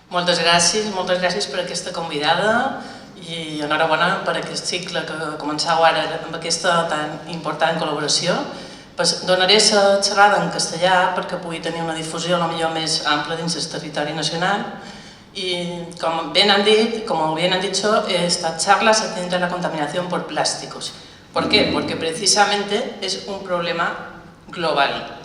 Moltes gràcies per aquesta convidada i enhorabona per aquest cicle que començau ara amb aquesta tan important col·laboració. Donaré la xerrada en castellà perquè pugui tenir una difusió potser més ampla dins el territori nacional y como bien han dicho, esta charla se centra en la contaminación por plásticos. ¿Por qué? Porque precisamente es un problema global.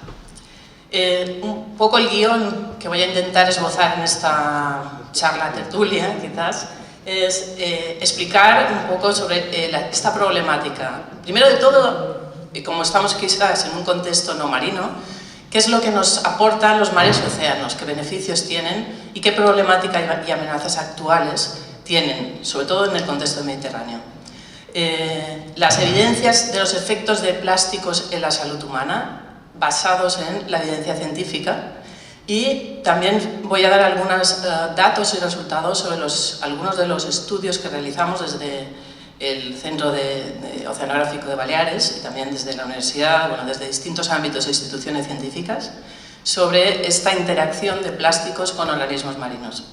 Un poco el guión que voy a intentar esbozar en esta charla tertulia, quizás, es explicar un poco sobre esta problemática. Primero de todo, como estamos quizás en un contexto no marino, ¿qué es lo que nos aportan los mares y océanos? ¿Qué beneficios tienen? ¿Y qué problemática y amenazas actuales tienen, sobre todo en el contexto mediterráneo? Las evidencias de los efectos de plásticos en la salud humana, basados en la evidencia científica, y también voy a dar algunos datos y resultados sobre algunos de los estudios que realizamos desde el Centro Oceanográfico de Baleares y también desde la universidad, desde distintos ámbitos e instituciones científicas, sobre esta interacción de plásticos con organismos marinos.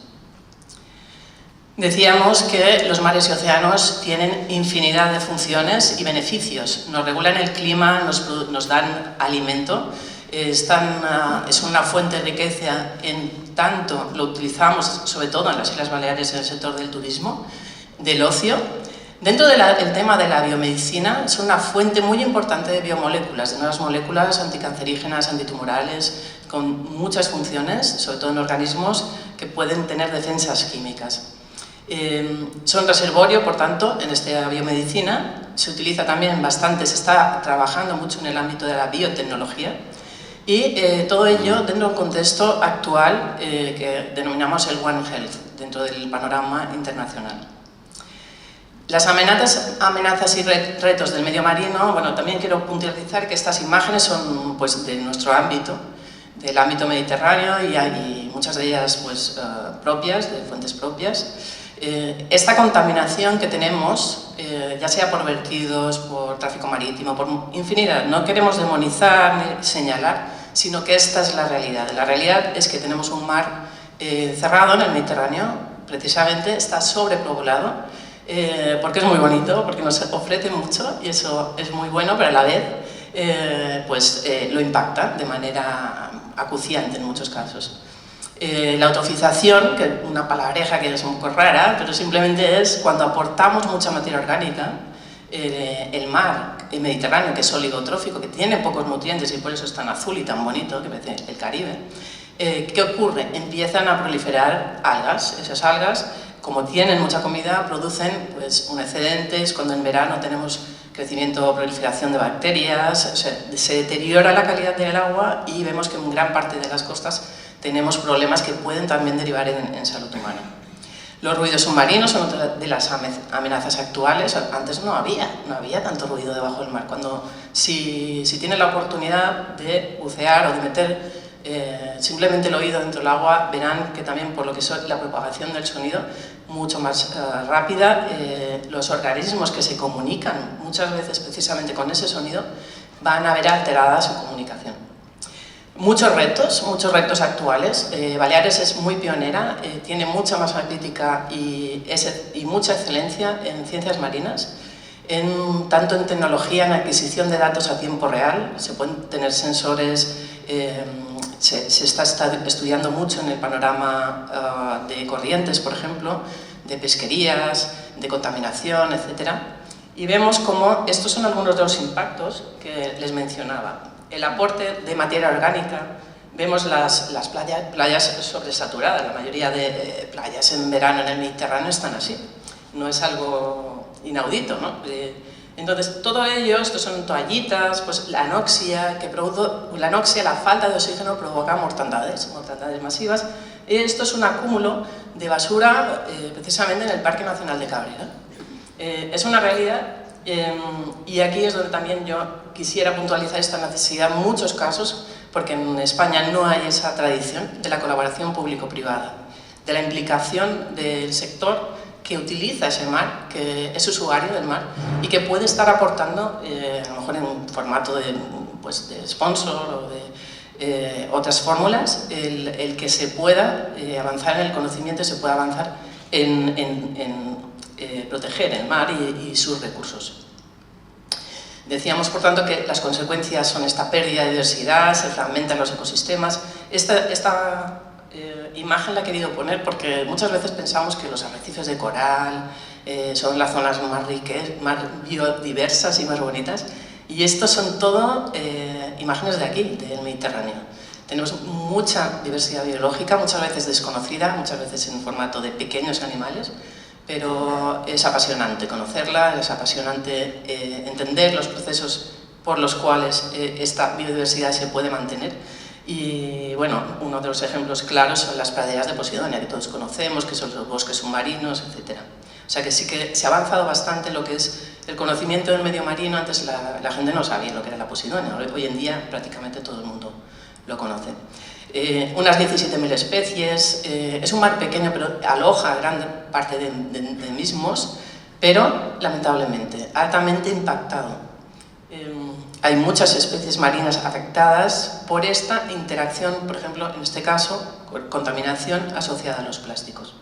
Decíamos que los mares y océanos tienen infinidad de funciones y beneficios. Nos regulan el clima, nos dan alimento, es una fuente de riqueza en tanto lo utilizamos, sobre todo en las Islas Baleares, en el sector del turismo, del ocio. Dentro del tema de la biomedicina, es una fuente muy importante de biomoléculas, de nuevas moléculas anticancerígenas, antitumorales, con muchas funciones, sobre todo en organismos que pueden tener defensas químicas. Son reservorio, por tanto, en esta biomedicina. Se utiliza también bastante, se está trabajando mucho en el ámbito de la biotecnología y todo ello dentro de un contexto actual que denominamos el One Health, dentro del panorama internacional. Las amenazas y retos del medio marino, también quiero puntualizar que estas imágenes son de nuestro ámbito, del ámbito mediterráneo, y hay muchas de ellas propias, de fuentes propias. Esta contaminación que tenemos, ya sea por vertidos, por tráfico marítimo, por infinidad, no queremos demonizar ni señalar, sino que esta es la realidad. La realidad es que tenemos un mar cerrado en el Mediterráneo, precisamente está sobrepoblado, porque es muy bonito, porque nos ofrece mucho y eso es muy bueno, pero a la vez lo impacta de manera acuciante en muchos casos. La eutrofización, que es una palabreja que es un poco rara, pero simplemente es cuando aportamos mucha materia orgánica, el mar, el Mediterráneo, que es oligotrófico, que tiene pocos nutrientes y por eso es tan azul y tan bonito, que parece el Caribe. ¿Qué ocurre? Empiezan a proliferar algas. Esas algas, como tienen mucha comida, producen un excedente. Es cuando en verano tenemos crecimiento o proliferación de bacterias, se deteriora la calidad del agua y vemos que en gran parte de las costas tenemos problemas que pueden también derivar en salud humana. Los ruidos submarinos son otra de las amenazas actuales. Antes no había tanto ruido debajo del mar. Si tienen la oportunidad de bucear o de meter simplemente el oído dentro del agua, verán que también por lo que es la propagación del sonido mucho más rápida, los organismos que se comunican muchas veces precisamente con ese sonido van a ver alterada su comunicación. Muchos retos actuales. Baleares es muy pionera, tiene mucha masa crítica y mucha excelencia en ciencias marinas, tanto en tecnología, en adquisición de datos a tiempo real. Se pueden tener sensores, se está estudiando mucho en el panorama de corrientes, por ejemplo, de pesquerías, de contaminación, etc. Y vemos cómo estos son algunos de los impactos que les mencionaba. El aporte de materia orgánica, vemos las playas sobresaturadas, la mayoría de playas en verano en el Mediterráneo están así, no es algo inaudito, ¿no? Entonces, todo ello, estos son toallitas, la anoxia, la falta de oxígeno provoca mortandades masivas, y esto es un acúmulo de basura precisamente en el Parque Nacional de Cabrera. Es una realidad. Y aquí es donde también yo quisiera puntualizar esta necesidad en muchos casos, porque en España no hay esa tradición de la colaboración público-privada, de la implicación del sector que utiliza ese mar, que es usuario del mar y que puede estar aportando, a lo mejor en un formato de sponsor o otras fórmulas, el que se pueda avanzar en el conocimiento y se pueda avanzar en proteger el mar y sus recursos. Decíamos, por tanto, que las consecuencias son esta pérdida de diversidad, se fragmentan los ecosistemas. Esta imagen la he querido poner porque muchas veces pensamos que los arrecifes de coral son las zonas más biodiversas y más bonitas, y estos son todo imágenes de aquí, del Mediterráneo. Tenemos mucha diversidad biológica, muchas veces desconocida, muchas veces en formato de pequeños animales, pero es apasionante conocerla, es apasionante entender los procesos por los cuales esta biodiversidad se puede mantener. Y bueno, uno de los ejemplos claros son las praderas de Posidonia, que todos conocemos, que son los bosques submarinos, etc. O sea que sí que se ha avanzado bastante en lo que es el conocimiento del medio marino. Antes la gente no sabía lo que era la Posidonia, hoy en día prácticamente todo el mundo lo conoce. Unas 17.000 especies, es un mar pequeño pero aloja gran parte de mismos, pero lamentablemente altamente impactado. Hay muchas especies marinas afectadas por esta interacción, por ejemplo, en este caso, contaminación asociada a los plásticos.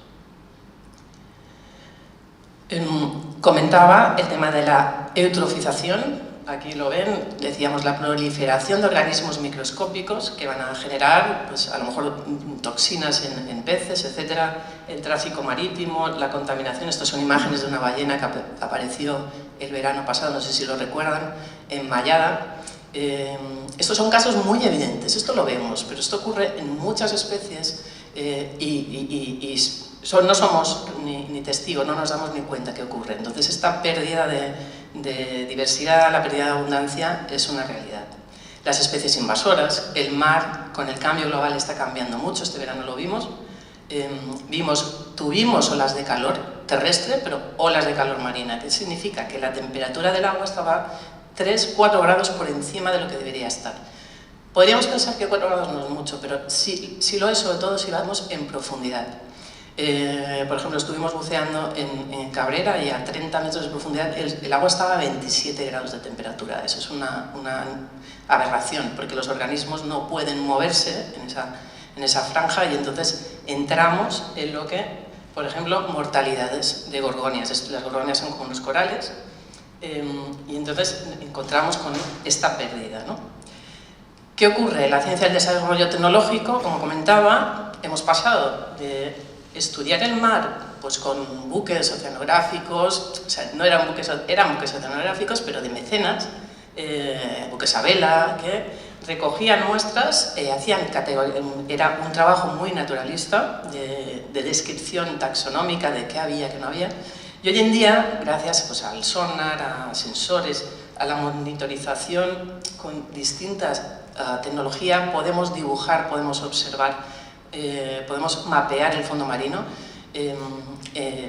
Comentaba el tema de la eutrofización. Aquí lo ven, decíamos la proliferación de organismos microscópicos que van a generar, pues, a lo mejor toxinas en peces, etcétera, el tráfico marítimo, la contaminación. Estas son imágenes de una ballena que apareció el verano pasado, no sé si lo recuerdan, enmayada. Estos son casos muy evidentes, esto lo vemos, pero esto ocurre en muchas especies no somos ni testigos, no nos damos ni cuenta que ocurre. Entonces esta pérdida de diversidad, la pérdida de abundancia es una realidad. Las especies invasoras, el mar con el cambio global está cambiando mucho, este verano lo vimos. Tuvimos olas de calor terrestre, pero olas de calor marina, que significa que la temperatura del agua estaba 3-4 grados por encima de lo que debería estar. Podríamos pensar que 4 grados no es mucho, pero sí lo es, sobre todo si vamos en profundidad. Por ejemplo, estuvimos buceando en Cabrera y a 30 metros de profundidad el agua estaba a 27 grados de temperatura. Eso es una aberración, porque los organismos no pueden moverse en esa franja y entonces entramos en lo que, por ejemplo, mortalidades de gorgonias. Las gorgonias son como unos corales y entonces encontramos con esta pérdida, ¿no? ¿Qué ocurre? La ciencia del desarrollo tecnológico, como comentaba, hemos pasado de estudiar el mar pues con buques oceanográficos, o sea, eran buques oceanográficos, pero de mecenas, buques a vela, que recogían muestras, era un trabajo muy naturalista, de descripción taxonómica de qué había, qué no había, y hoy en día, gracias pues, al sonar, a sensores, a la monitorización con distintas tecnologías, podemos dibujar, podemos observar, podemos mapear el fondo marino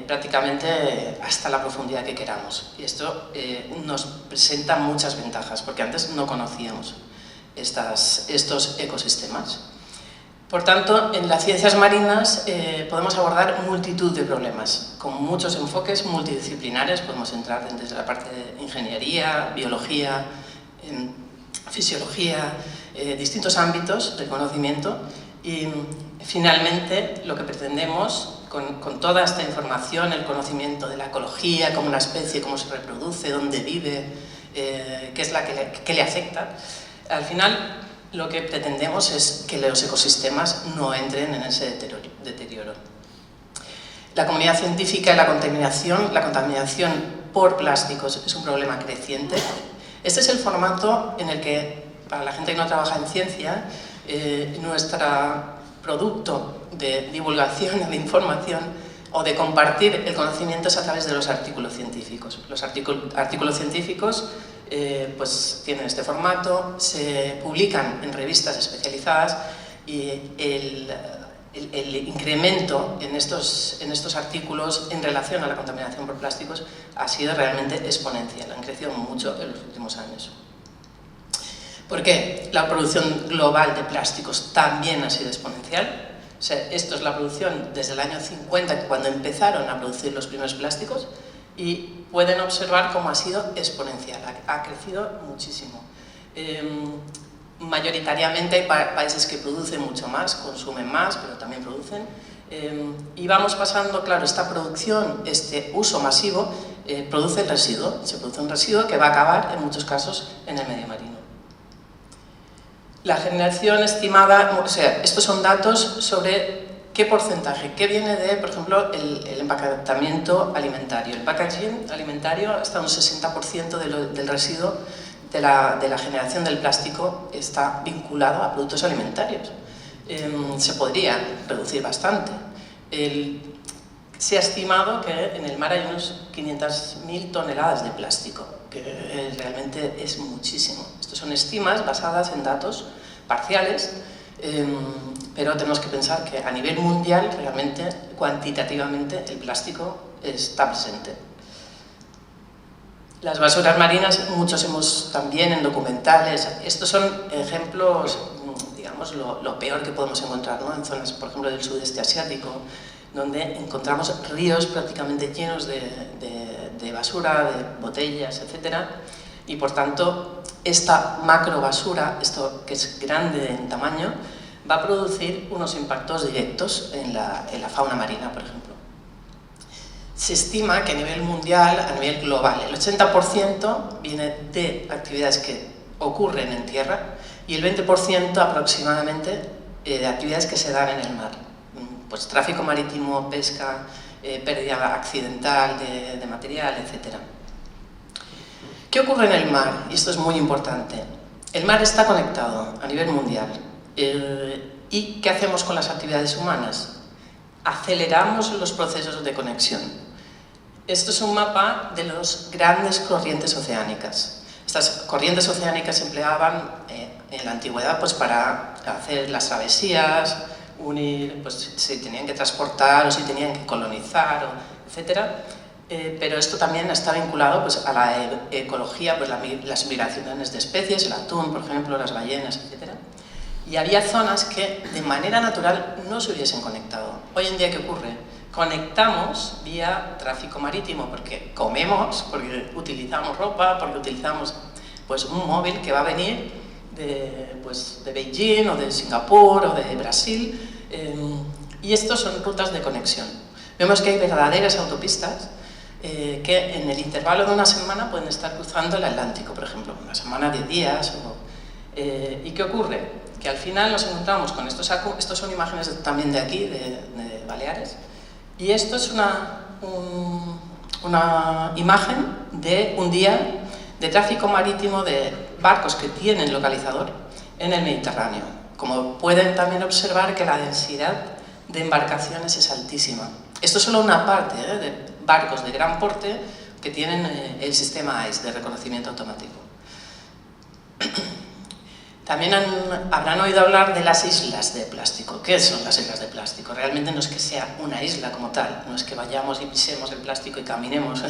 prácticamente hasta la profundidad que queramos. Y esto nos presenta muchas ventajas, porque antes no conocíamos estos ecosistemas. Por tanto, en las ciencias marinas podemos abordar multitud de problemas, con muchos enfoques multidisciplinares. Podemos entrar desde la parte de ingeniería, biología, fisiología, distintos ámbitos del conocimiento. Y finalmente lo que pretendemos con toda esta información, el conocimiento de la ecología, como una especie, cómo se reproduce, dónde vive, qué es qué le afecta, al final lo que pretendemos es que los ecosistemas no entren en ese deterioro. La comunidad científica y la contaminación por plásticos es un problema creciente. Este es el formato en el que, para la gente que no trabaja en ciencia, nuestro producto de divulgación, de información o de compartir el conocimiento es a través de los artículos científicos. Los artículos científicos pues tienen este formato, se publican en revistas especializadas y el incremento en estos artículos en relación a la contaminación por plásticos ha sido realmente exponencial, han crecido mucho en los últimos años. ¿Por qué? La producción global de plásticos también ha sido exponencial. O sea, esto es la producción desde el año 50, cuando empezaron a producir los primeros plásticos, y pueden observar cómo ha sido exponencial, ha crecido muchísimo. Mayoritariamente hay países que producen mucho más, consumen más, pero también producen. Y vamos pasando, claro, esta producción, este uso masivo, produce el residuo. Se produce un residuo que va a acabar, en muchos casos, en el medio marino. La generación estimada, o sea, estos son datos sobre qué porcentaje, qué viene de, por ejemplo, el empaquetamiento alimentario. El packaging alimentario, hasta un 60% del residuo de la generación del plástico está vinculado a productos alimentarios. Se podría reducir bastante. Se ha estimado que en el mar hay unos 500.000 toneladas de plástico, que realmente es muchísimo. Estos son estimas basadas en datos parciales, pero tenemos que pensar que a nivel mundial, realmente, cuantitativamente, el plástico está presente. Las basuras marinas, muchos hemos también en documentales, estos son ejemplos, digamos, lo peor que podemos encontrar, ¿no? En zonas, por ejemplo, del sudeste asiático, donde encontramos ríos prácticamente llenos de basura, de botellas, etc. Y por tanto, esta macro basura, esto que es grande en tamaño, va a producir unos impactos directos en la fauna marina, por ejemplo. Se estima que a nivel mundial, a nivel global, el 80% viene de actividades que ocurren en tierra y el 20% aproximadamente de actividades que se dan en el mar. Pues tráfico marítimo, pesca, pérdida accidental de material, etc. ¿Qué ocurre en el mar? Y esto es muy importante. El mar está conectado a nivel mundial. ¿Y qué hacemos con las actividades humanas? Aceleramos los procesos de conexión. Esto es un mapa de las grandes corrientes oceánicas. Estas corrientes oceánicas se empleaban en la antigüedad pues, para hacer las travesías, unir, pues si tenían que transportar o si tenían que colonizar, etc. Pero esto también está vinculado pues, a la ecología, pues, las migraciones de especies, el atún, por ejemplo, las ballenas, etc. Y había zonas que de manera natural no se hubiesen conectado. Hoy en día, ¿qué ocurre? Conectamos vía tráfico marítimo porque comemos, porque utilizamos ropa, porque utilizamos pues, un móvil que va a venir de Beijing o de Singapur o de Brasil, y estos son rutas de conexión. Vemos que hay verdaderas autopistas que en el intervalo de una semana pueden estar cruzando el Atlántico, por ejemplo, una semana de días. ¿Y qué ocurre? Que al final nos encontramos con estos son imágenes también de aquí, de Baleares, y esto es una imagen de un día de tráfico marítimo de barcos que tienen localizador en el Mediterráneo. Como pueden también observar que la densidad de embarcaciones es altísima. Esto es solo una parte de barcos de gran porte que tienen el sistema AIS de reconocimiento automático. También habrán oído hablar de las islas de plástico. ¿Qué son las islas de plástico? Realmente no es que sea una isla como tal, no es que vayamos y pisemos el plástico y caminemos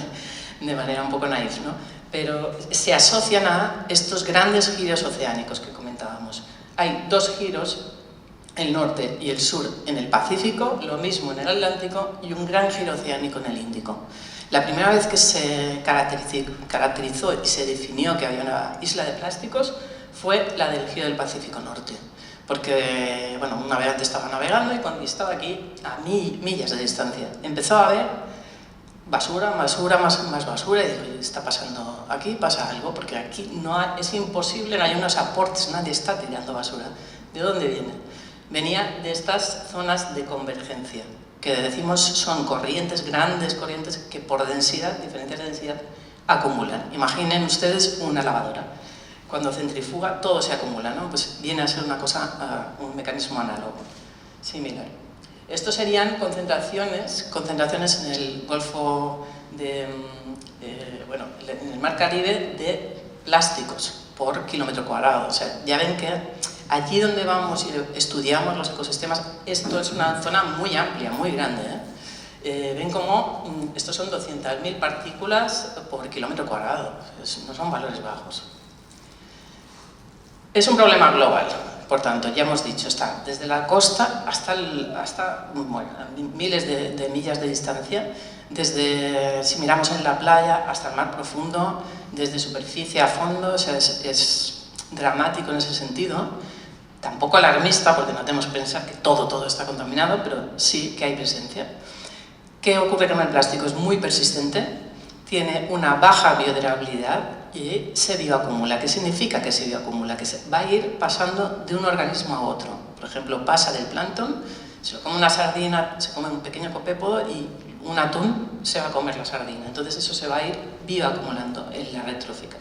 de manera un poco naif, ¿no? Pero se asocian a estos grandes giros oceánicos que comentábamos. Hay dos giros, el norte y el sur en el Pacífico, lo mismo en el Atlántico y un gran giro oceánico en el Índico. La primera vez que se caracterizó y se definió que había una isla de plásticos fue la del giro del Pacífico Norte, porque bueno, un navegante estaba navegando y cuando estaba aquí, a millas de distancia, empezó a ver basura, más basura, y dijo, está pasando aquí, pasa algo, porque aquí es imposible, no hay unos aportes, nadie está tirando basura. ¿De dónde viene? Venía de estas zonas de convergencia, que decimos son corrientes, grandes corrientes, que por densidad, diferencias de densidad, acumulan. Imaginen ustedes una lavadora. Cuando centrifuga, todo se acumula, ¿no? Pues viene a ser una cosa, un mecanismo análogo, similar. Estos serían concentraciones en el Golfo bueno, en el Mar Caribe de plásticos por kilómetro cuadrado. O sea, ya ven que allí donde vamos y estudiamos los ecosistemas, esto es una zona muy amplia, muy grande, ven como estos son 200.000 partículas por kilómetro cuadrado, no son valores bajos. Es un problema global, por tanto, ya hemos dicho, está desde la costa hasta bueno, miles de millas de distancia, desde, si miramos en la playa, hasta el mar profundo, desde superficie a fondo, o sea, es dramático en ese sentido, tampoco alarmista, porque no tenemos que pensar que todo está contaminado, pero sí que hay presencia. ¿Qué ocurre con el plástico? Es muy persistente, tiene una baja biodegradabilidad y se bioacumula. ¿Qué significa que se bioacumula? Que se va a ir pasando de un organismo a otro. Por ejemplo, pasa del plancton, se lo come una sardina, se come un pequeño copépodo y un atún se va a comer la sardina. Entonces eso se va a ir bioacumulando en la red trófica.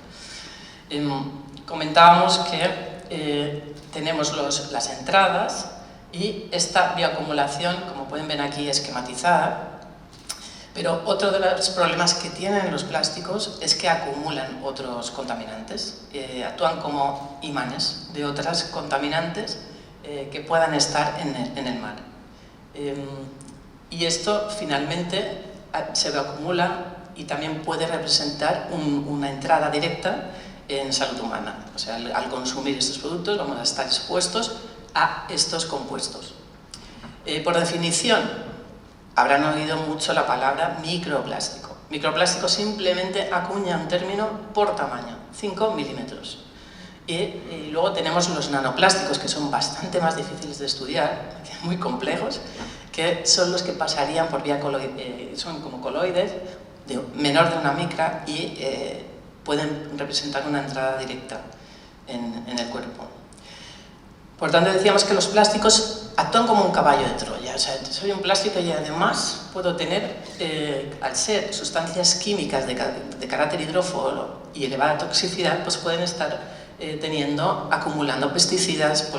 Comentábamos que tenemos las entradas y esta bioacumulación, como pueden ver aquí esquematizada, pero otro de los problemas que tienen los plásticos es que acumulan otros contaminantes, actúan como imanes de otras contaminantes que puedan estar en el mar. Y esto finalmente se acumula y también puede representar una entrada directa en salud humana. O sea, al consumir estos productos vamos a estar expuestos a estos compuestos. Por definición, habrán oído mucho la palabra microplástico. Microplástico simplemente acuña un término por tamaño, 5 milímetros. Y luego tenemos los nanoplásticos, que son bastante más difíciles de estudiar, muy complejos, que son los que pasarían por vía coloide, son como coloides, menor de una micra y pueden representar una entrada directa en el cuerpo. Por tanto, decíamos que los plásticos actúan como un caballo de Troya. O sea, soy un plástico y además puedo tener, al ser sustancias químicas de carácter hidrófobo y elevada toxicidad, pues pueden estar acumulando pesticidas,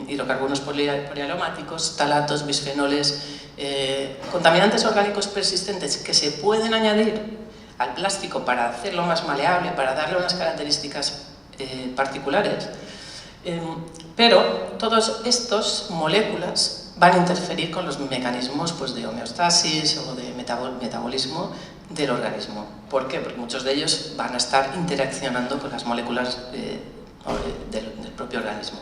hidrocarburos poliaromáticos, talatos, bisfenoles, contaminantes orgánicos persistentes que se pueden añadir al plástico para hacerlo más maleable, para darle unas características particulares. Pero todas estas moléculas van a interferir con los mecanismos pues, de homeostasis o de metabolismo del organismo. ¿Por qué? Porque muchos de ellos van a estar interaccionando con las moléculas del propio organismo.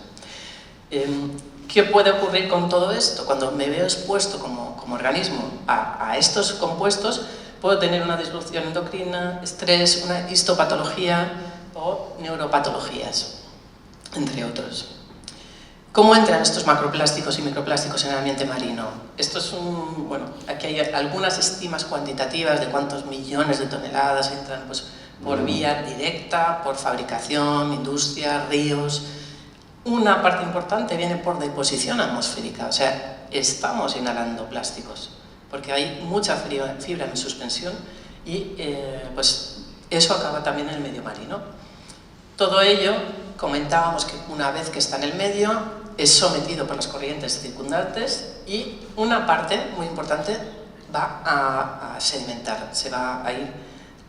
¿Qué puede ocurrir con todo esto? Cuando me veo expuesto como organismo a estos compuestos, puedo tener una disrupción endocrina, estrés, una histopatología o neuropatologías, entre otros. ¿Cómo entran estos macroplásticos y microplásticos en el ambiente marino? Esto es bueno, aquí hay algunas estimas cuantitativas de cuántos millones de toneladas entran pues, por vía directa, por fabricación, industria, ríos. Una parte importante viene por deposición atmosférica, o sea, estamos inhalando plásticos, porque hay mucha fibra en suspensión y pues eso acaba también en el medio marino. Todo ello, comentábamos que una vez que está en el medio, es sometido por las corrientes circundantes y una parte muy importante va a sedimentar, se va a ir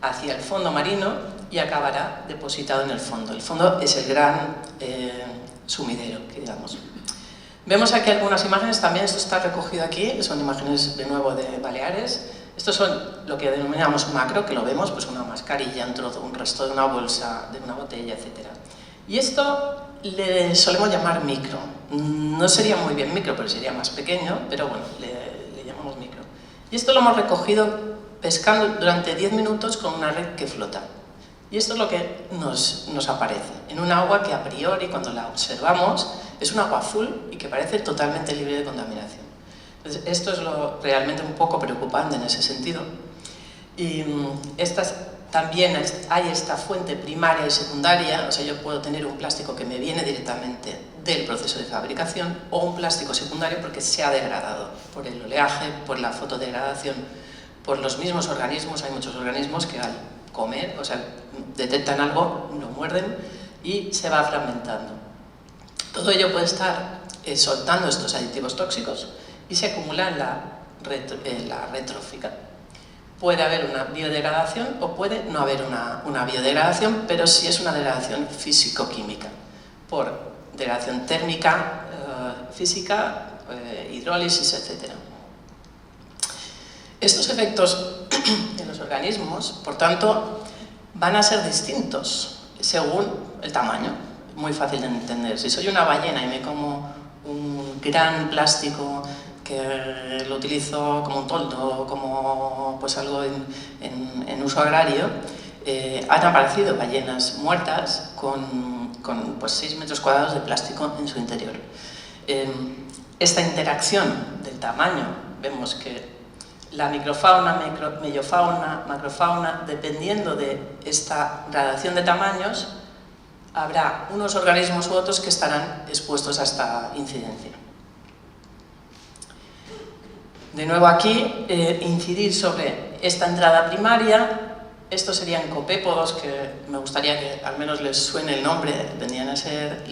hacia el fondo marino y acabará depositado en el fondo. El fondo es el gran sumidero, que digamos. Vemos aquí algunas imágenes, también esto está recogido aquí, son imágenes de nuevo de Baleares. Estos son lo que denominamos macro, que lo vemos, pues una mascarilla, un trozo, un resto de una bolsa, de una botella, etc. Y esto le solemos llamar micro. No sería muy bien micro, pero sería más pequeño, pero bueno, le llamamos micro. Y esto lo hemos recogido pescando durante 10 minutos con una red que flota. Y esto es lo que nos aparece, en un agua que a priori, cuando la observamos, es un agua azul y que parece totalmente libre de contaminación. Entonces, esto es lo realmente un poco preocupante en ese sentido. Y también hay esta fuente primaria y secundaria, o sea, yo puedo tener un plástico que me viene directamente del proceso de fabricación o un plástico secundario porque se ha degradado por el oleaje, por la fotodegradación, por los mismos organismos. Hay muchos organismos que al comer, o sea, detectan algo, lo muerden y se va fragmentando. Todo ello puede estar soltando estos aditivos tóxicos y se acumula en la red trófica. Puede haber una biodegradación o puede no haber una biodegradación, pero sí es una degradación físico-química, por degradación térmica, física, hidrólisis, etc. Estos efectos en los organismos, por tanto, van a ser distintos según el tamaño. Muy fácil de entender. Si soy una ballena y me como un gran plástico que lo utilizo como un toldo, como pues algo en uso agrario, han aparecido ballenas muertas con con pues, 6 metros cuadrados de plástico en su interior. Esta interacción del tamaño, vemos que la microfauna, meiofauna, macrofauna, dependiendo de esta gradación de tamaños, habrá unos organismos u otros que estarán expuestos a esta incidencia. De nuevo aquí, incidir sobre esta entrada primaria. Estos serían copépodos, que me gustaría que al menos les suene el nombre. Vendrían a ser,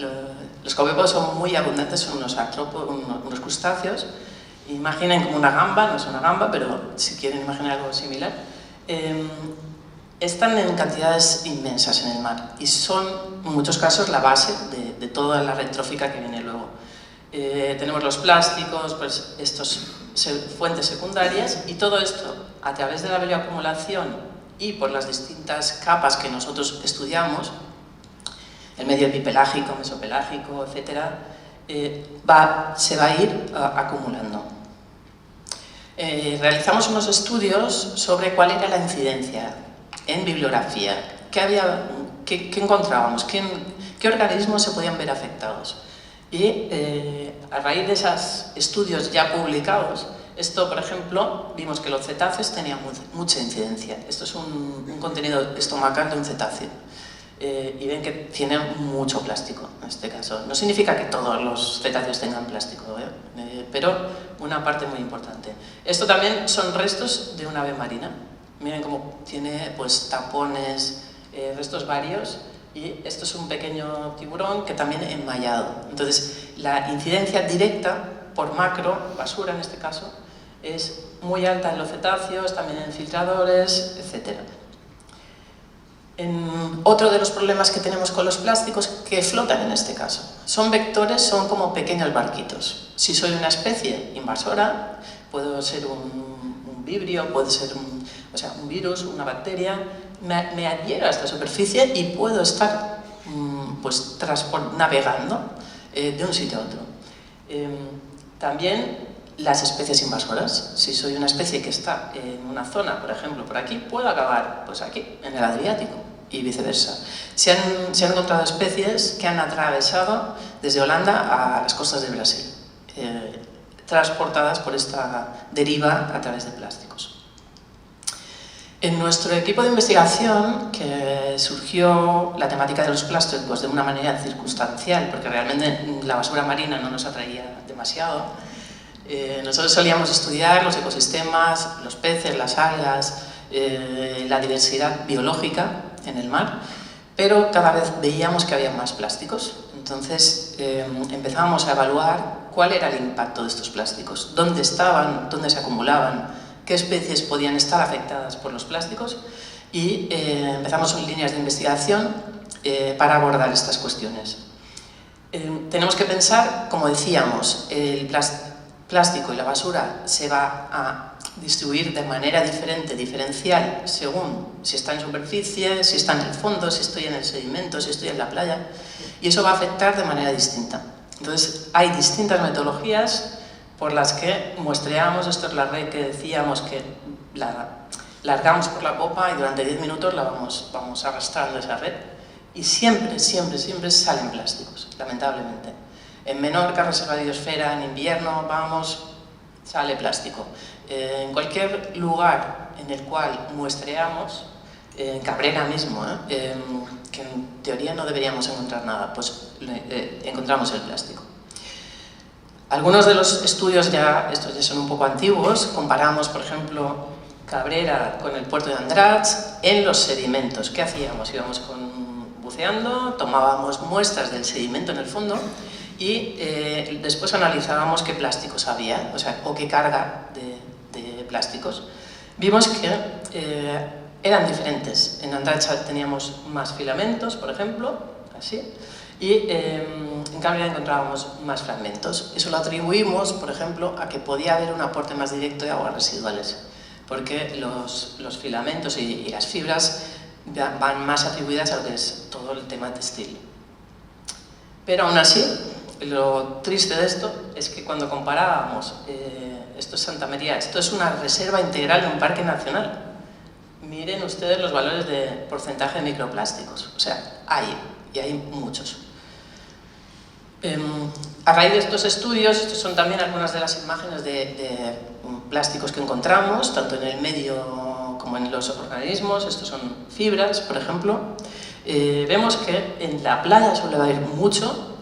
los copépodos son muy abundantes, son unos artrópodos, unos crustáceos. Imaginen como una gamba, no es una gamba, pero si quieren imaginar algo similar. Están en cantidades inmensas en el mar y son, en muchos casos, la base de toda la red trófica que viene luego. Tenemos los plásticos, pues estos fuentes secundarias, y todo esto, a través de la bioacumulación y por las distintas capas que nosotros estudiamos, el medio epipelágico, mesopelágico, etc., se va a ir acumulando. Realizamos unos estudios sobre cuál era la incidencia en bibliografía, qué encontrábamos, qué organismos se podían ver afectados. Y a raíz de esos estudios ya publicados, esto, por ejemplo, vimos que los cetáceos tenían mucha incidencia. Esto es un contenido estomacal de un cetáceo. Y ven que tiene mucho plástico, en este caso. No significa que todos los cetáceos tengan plástico, pero una parte muy importante. Esto también son restos de una ave marina. Miren cómo tiene pues, tapones, restos varios. Y esto es un pequeño tiburón que también enmallado. Entonces, la incidencia directa por macro, basura en este caso, es muy alta en los cetáceos, también en filtradores, etc. Otro de los problemas que tenemos con los plásticos que flotan en este caso. Son vectores, son como pequeños barquitos. Si soy una especie invasora, puedo ser un vibrio, puede ser un virus, una bacteria, me adhiero a esta superficie y puedo estar pues, navegando de un sitio a otro. También las especies invasoras. Si soy una especie que está en una zona, por ejemplo, por aquí, puedo acabar pues aquí, en el Adriático, y viceversa. Se han encontrado especies que han atravesado desde Holanda a las costas de Brasil, transportadas por esta deriva a través de plásticos. En nuestro equipo de investigación, que surgió la temática de los plásticos de una manera circunstancial, porque realmente la basura marina no nos atraía demasiado, nosotros solíamos estudiar los ecosistemas, los peces, las algas, la diversidad biológica en el mar, pero cada vez veíamos que había más plásticos. Entonces empezábamos a evaluar cuál era el impacto de estos plásticos, dónde estaban, dónde se acumulaban, qué especies podían estar afectadas por los plásticos, y empezamos en líneas de investigación para abordar estas cuestiones. Tenemos que pensar, como decíamos, el plástico y la basura se va a distribuir de manera diferente, diferencial, según si está en superficie, si está en el fondo, si estoy en el sedimento, si estoy en la playa, y eso va a afectar de manera distinta. Entonces, hay distintas metodologías por las que muestreamos. Esto es la red que decíamos que la largamos por la copa y durante 10 minutos la vamos arrastrando esa red, y siempre salen plásticos, lamentablemente. En Menorca, reserva de biosfera, en invierno, sale plástico. En cualquier lugar en el cual muestreamos, en Cabrera mismo, que en teoría no deberíamos encontrar nada, pues encontramos el plástico. Algunos de los estudios, estos ya son un poco antiguos, comparamos, por ejemplo, Cabrera con el puerto de Andratx en los sedimentos. ¿Qué hacíamos? Íbamos buceando, tomábamos muestras del sedimento en el fondo y después analizábamos qué plásticos había, o qué carga de plásticos. Vimos que eran diferentes. En Andratx teníamos más filamentos, por ejemplo, así, y en Cabrera encontrábamos más fragmentos. Eso lo atribuimos, por ejemplo, a que podía haber un aporte más directo de aguas residuales, porque los filamentos y las fibras van más atribuidas a lo que es todo el tema textil. Pero aún así, lo triste de esto es que cuando comparábamos, esto es Santa María, esto es una reserva integral de un parque nacional. Miren ustedes los valores de porcentaje de microplásticos, o sea, hay y hay muchos. A raíz de estos estudios, estos son también algunas de las imágenes de plásticos que encontramos, tanto en el medio como en los organismos. Estos son fibras, por ejemplo. Vemos que en la playa suele haber mucho,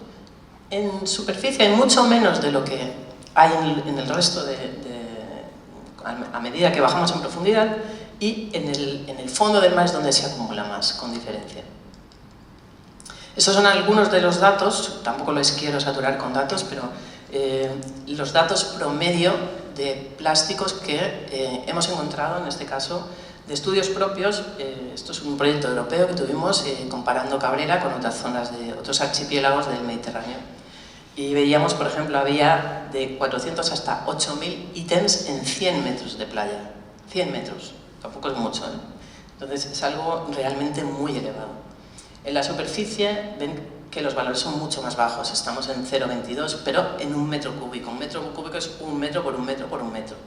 en superficie hay mucho menos de lo que hay en el resto a medida que bajamos en profundidad, y en el fondo del mar es donde se acumula más, con diferencia. Estos son algunos de los datos, tampoco les quiero saturar con datos, pero los datos promedio de plásticos que hemos encontrado, en este caso, de estudios propios. Esto es un proyecto europeo que tuvimos comparando Cabrera con otras zonas de otros archipiélagos del Mediterráneo. Y veíamos, por ejemplo, había de 400 hasta 8.000 ítems en 100 metros de playa. 100 metros, tampoco es mucho, ¿eh? Entonces es algo realmente muy elevado. En la superficie ven que los valores son mucho más bajos, estamos en 0,22, pero en un metro cúbico. Un metro cúbico es un metro por un metro por un metro.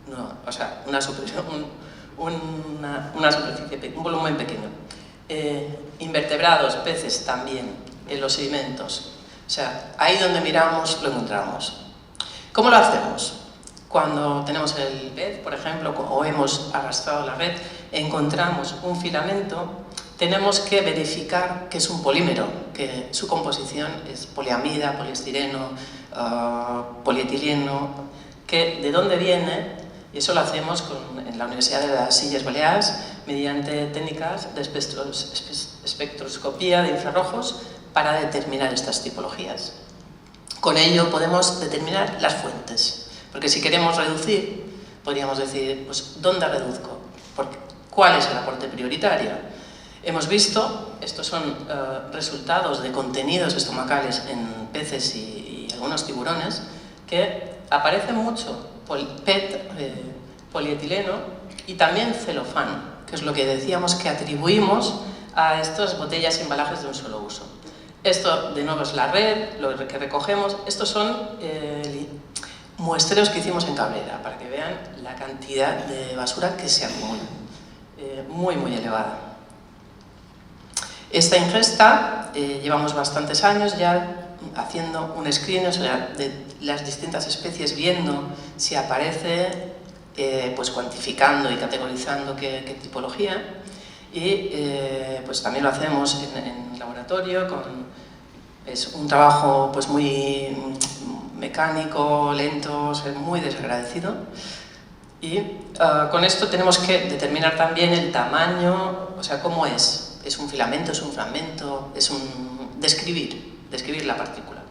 No, o sea, una superficie, un volumen pequeño. Invertebrados, peces también, en los sedimentos. O sea, ahí donde miramos lo encontramos. ¿Cómo lo hacemos? Cuando tenemos el pez, por ejemplo, o hemos arrastrado la red, encontramos un filamento, tenemos que verificar que es un polímero, que su composición es poliamida, poliestireno, polietileno, que de dónde viene, y eso lo hacemos en la Universidad de las Illes Balears mediante técnicas de espectroscopía de infrarrojos para determinar estas tipologías. Con ello podemos determinar las fuentes, porque si queremos reducir, podríamos decir, pues, ¿dónde reduzco? ¿Cuál es el aporte prioritario? Hemos visto, estos son resultados de contenidos estomacales en peces y algunos tiburones, que aparece mucho PET, polietileno, y también celofán, que es lo que decíamos que atribuimos a estas botellas y embalajes de un solo uso. Esto, de nuevo, es la red, lo que recogemos. Estos son muestreos que hicimos en Cabrera, para que vean la cantidad de basura que se acumula. Muy, muy elevada. Esta ingesta, llevamos bastantes años ya haciendo un screen, o sea, de las distintas especies, viendo si aparece, pues cuantificando y categorizando qué tipología, y pues también lo hacemos en laboratorio, es un trabajo pues muy mecánico, lento, muy desagradecido. Y con esto tenemos que determinar también el tamaño, o sea, cómo es. ¿Es un filamento, es un fragmento? Describir la partícula.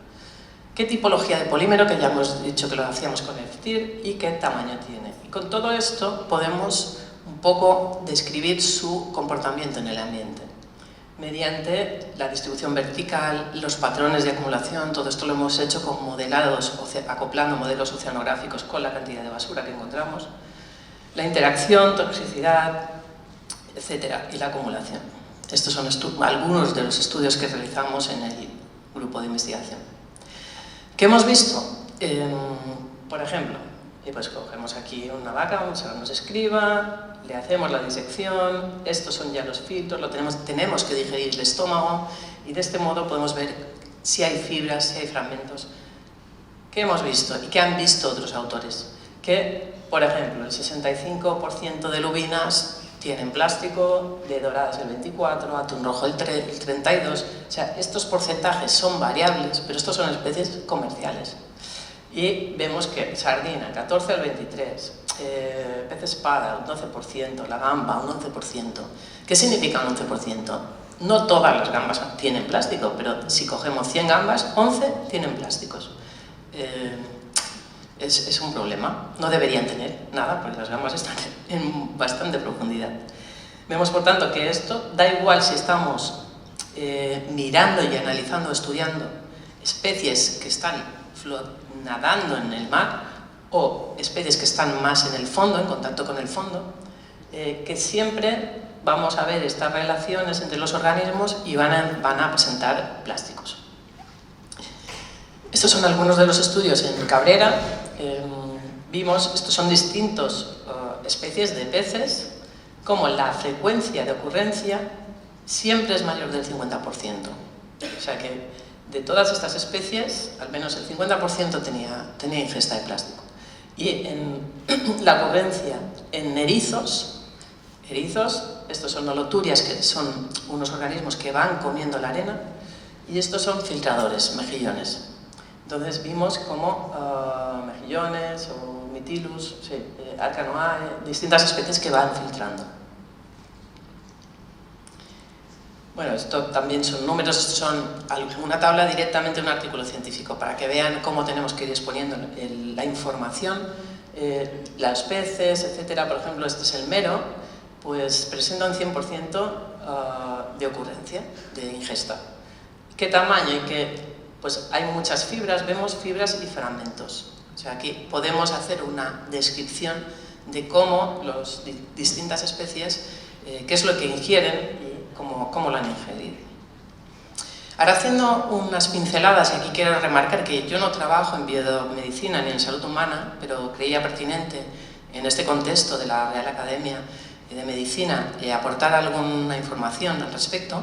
¿Qué tipología de polímero? Que ya hemos dicho que lo hacíamos con el FTIR, y qué tamaño tiene. Y con todo esto podemos un poco describir su comportamiento en el ambiente. Mediante la distribución vertical, los patrones de acumulación, todo esto lo hemos hecho con modelados, acoplando modelos oceanográficos con la cantidad de basura que encontramos, la interacción, toxicidad, etcétera, y la acumulación. Estos son algunos de los estudios que realizamos en el grupo de investigación. ¿Qué hemos visto? Por ejemplo, pues cogemos aquí una vaca, vamos a darnos escriba, le hacemos la disección, estos son ya los filtros, tenemos que digerir el estómago, y de este modo podemos ver si hay fibras, si hay fragmentos. ¿Qué hemos visto? ¿Y qué han visto otros autores? Que, por ejemplo, el 65% de lubinas tienen plástico, de doradas el 24%, atún rojo el 32%. O sea, estos porcentajes son variables, pero estos son especies comerciales. Y vemos que sardina, 14 al 23, pez espada, un 12%, la gamba, un 11%. ¿Qué significa un 11%? No todas las gambas tienen plástico, pero si cogemos 100 gambas, 11 tienen plásticos. Es un problema. No deberían tener nada, porque las gambas están en bastante profundidad. Vemos, por tanto, que esto da igual si estamos mirando y analizando, estudiando especies que están nadando en el mar, o especies que están más en el fondo, en contacto con el fondo, que siempre vamos a ver estas relaciones entre los organismos y van a presentar plásticos. Estos son algunos de los estudios en Cabrera. Vimos, estos son distintas especies de peces, como la frecuencia de ocurrencia siempre es mayor del 50%. O sea que de todas estas especies, al menos el 50% tenía ingesta de plástico. Y en la ocurrencia en erizos, estos son holoturias, que son unos organismos que van comiendo la arena, y estos son filtradores, mejillones. Entonces vimos como mejillones o Mytilus, sí, Arcanoae, distintas especies que van filtrando. Bueno, esto también son números, son una tabla directamente de un artículo científico, para que vean cómo tenemos que ir exponiendo la información, las peces, etcétera. Por ejemplo, este es el mero, pues presenta un 100% de ocurrencia, de ingesta. ¿Qué tamaño? Y que pues hay muchas fibras, vemos fibras y fragmentos. O sea, aquí podemos hacer una descripción de cómo las distintas especies, qué es lo que ingieren y cómo lo han ingerido. Ahora, haciendo unas pinceladas, y aquí quiero remarcar que yo no trabajo en biomedicina ni en salud humana, pero creía pertinente en este contexto de la Real Academia de Medicina aportar alguna información al respecto.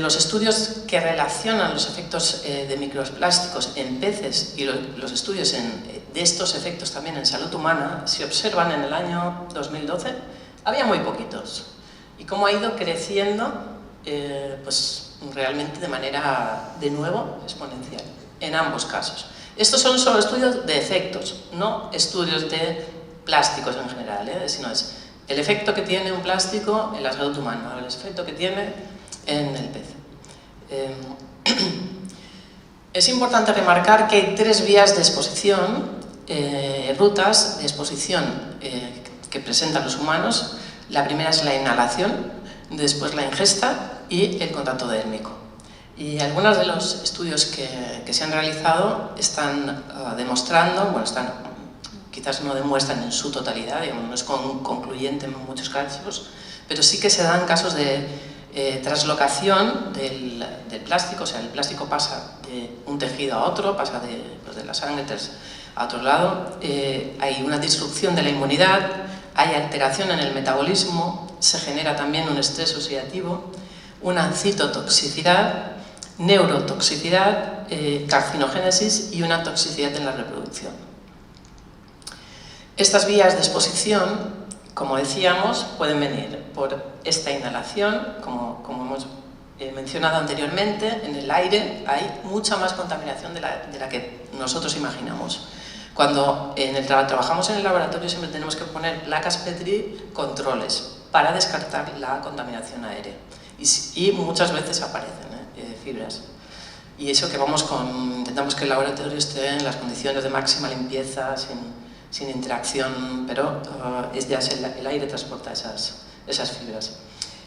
Los estudios que relacionan los efectos de microplásticos en peces y los estudios de estos efectos también en salud humana, si observan en el año 2012, había muy poquitos. Y cómo ha ido creciendo, pues realmente de manera, de nuevo, exponencial, en ambos casos. Estos son solo estudios de efectos, no estudios de plásticos en general, sino es el efecto que tiene un plástico en la salud humana, el efecto que tiene en el pez. Es importante remarcar que hay 3 vías de exposición, rutas de exposición que presentan los humanos. La primera es la inhalación, después la ingesta y el contacto dérmico. Y algunos de los estudios que se han realizado están demostrando, bueno, quizás no demuestran en su totalidad, digamos, no es concluyente en muchos casos, pero sí que se dan casos de traslocación del plástico, o sea, el plástico pasa de un tejido a otro, pasa de la sangre a otro lado, hay una disrupción de la inmunidad, hay alteración en el metabolismo, se genera también un estrés oxidativo, una citotoxicidad, neurotoxicidad, carcinogénesis y una toxicidad en la reproducción. Estas vías de exposición, como decíamos, pueden venir por esta inhalación, como hemos mencionado anteriormente. En el aire hay mucha más contaminación de la que nosotros imaginamos. Cuando trabajamos en el laboratorio siempre tenemos que poner placas Petri controles para descartar la contaminación aérea. Y muchas veces aparecen fibras. Y eso que intentamos que el laboratorio esté en las condiciones de máxima limpieza, sin interacción, pero el aire transporta esas fibras.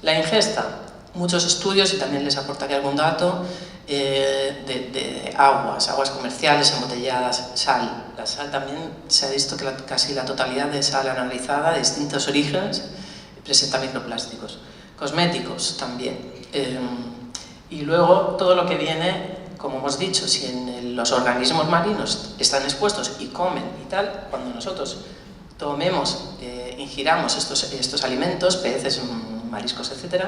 La ingesta, muchos estudios, y también les aportaré algún dato, de aguas comerciales, embotelladas, sal. La sal también se ha visto que casi la totalidad de sal analizada de distintos orígenes presenta microplásticos. Cosméticos también. Y luego todo lo que viene, como hemos dicho, si los organismos marinos están expuestos y comen y tal, cuando nosotros ingiramos estos alimentos, peces, mariscos, etc.,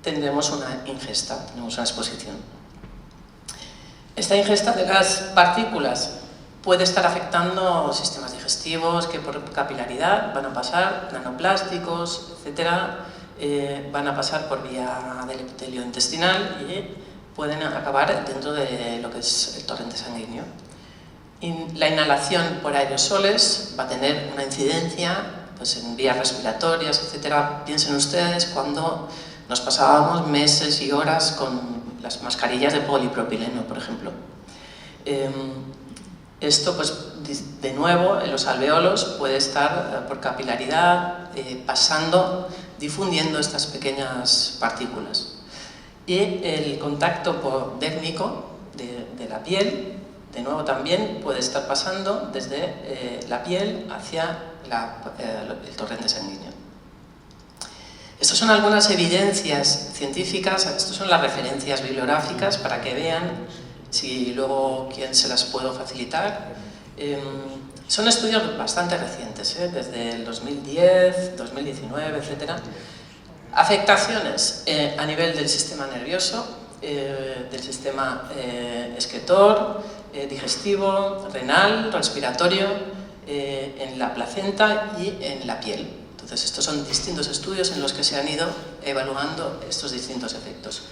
tendremos una ingesta, tenemos una exposición. Esta ingesta de las partículas puede estar afectando sistemas digestivos que por capilaridad van a pasar, nanoplásticos, etc., van a pasar por vía del epitelio intestinal y pueden acabar dentro de lo que es el torrente sanguíneo. La inhalación por aerosoles va a tener una incidencia pues, en vías respiratorias, etc. Piensen ustedes cuando nos pasábamos meses y horas con las mascarillas de polipropileno, por ejemplo. Esto, pues, de nuevo, en los alveolos puede estar por capilaridad, difundiendo estas pequeñas partículas. Y el contacto dérmico de la piel, de nuevo también puede estar pasando desde la piel hacia el torrente sanguíneo. Estas son algunas evidencias científicas, estas son las referencias bibliográficas para que vean, si luego se las puedo facilitar. Son estudios bastante recientes, desde el 2010, 2019, etc. Afectaciones a nivel del sistema nervioso, del sistema excretor, digestivo, renal, respiratorio, en la placenta y en la piel. Entonces, estos son distintos estudios en los que se han ido evaluando estos distintos efectos.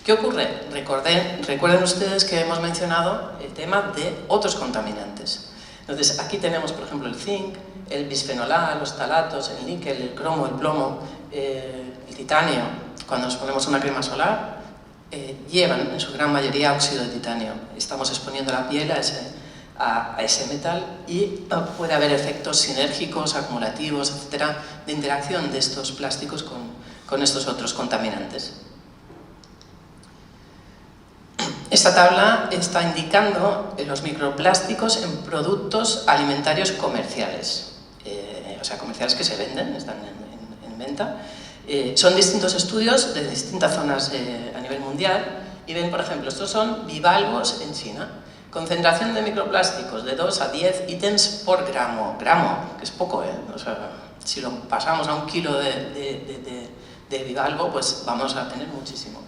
¿Qué ocurre? Recuerden ustedes que hemos mencionado el tema de otros contaminantes. Entonces, aquí tenemos, por ejemplo, el zinc, el bisfenol A, los talatos, el níquel, el cromo, el plomo, el titanio. Cuando nos ponemos una crema solar, llevan en su gran mayoría óxido de titanio. Estamos exponiendo la piel a ese metal y puede haber efectos sinérgicos, acumulativos, etcétera, de interacción de estos plásticos con estos otros contaminantes. Esta tabla está indicando los microplásticos en productos alimentarios comerciales, o sea, comerciales que se venden, están en venta. Son distintos estudios de distintas zonas a nivel mundial y ven, por ejemplo, estos son bivalvos en China. Concentración de microplásticos de 2 a 10 ítems por gramo, que es poco, o sea, si lo pasamos a 1 kilo de bivalvo, pues vamos a tener muchísimo.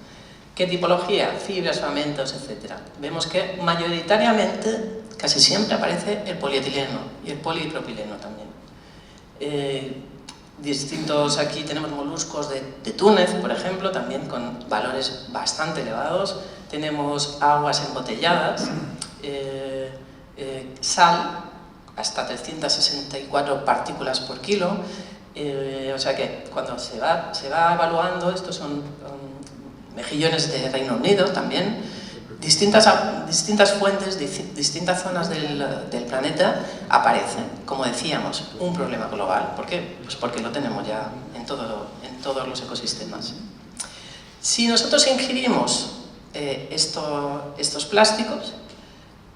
¿Qué tipología? Fibras, filamentos, etc. Vemos que mayoritariamente, casi siempre aparece el polietileno y el polipropileno también. Aquí tenemos moluscos de Túnez, por ejemplo, también con valores bastante elevados. Tenemos aguas embotelladas, sal, hasta 364 partículas por kilo. O sea que cuando se va evaluando, estos son mejillones de Reino Unido también, distintas fuentes, distintas zonas del planeta aparecen, como decíamos, un problema global. ¿Por qué? Pues porque lo tenemos ya en todos los ecosistemas. Si nosotros ingerimos estos plásticos,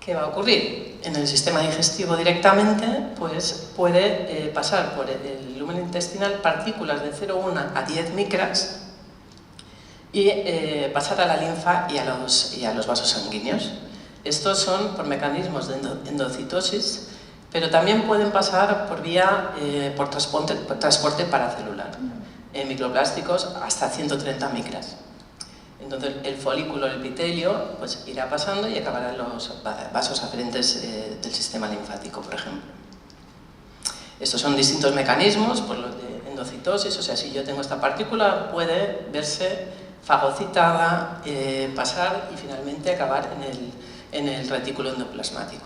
¿qué va a ocurrir? En el sistema digestivo directamente, pues puede pasar por el lumen intestinal partículas de 0,1 a 10 micras y pasar a la linfa y a los vasos sanguíneos. Estos son por mecanismos de endocitosis, pero también pueden pasar por transporte paracelular, en microplásticos hasta 130 micras. Entonces el folículo, el epitelio, pues irá pasando y acabará en los vasos aferentes del sistema linfático, por ejemplo. Estos son distintos mecanismos, por los de endocitosis, o sea, si yo tengo esta partícula puede verse fagocitada, pasar y finalmente acabar en el retículo endoplasmático.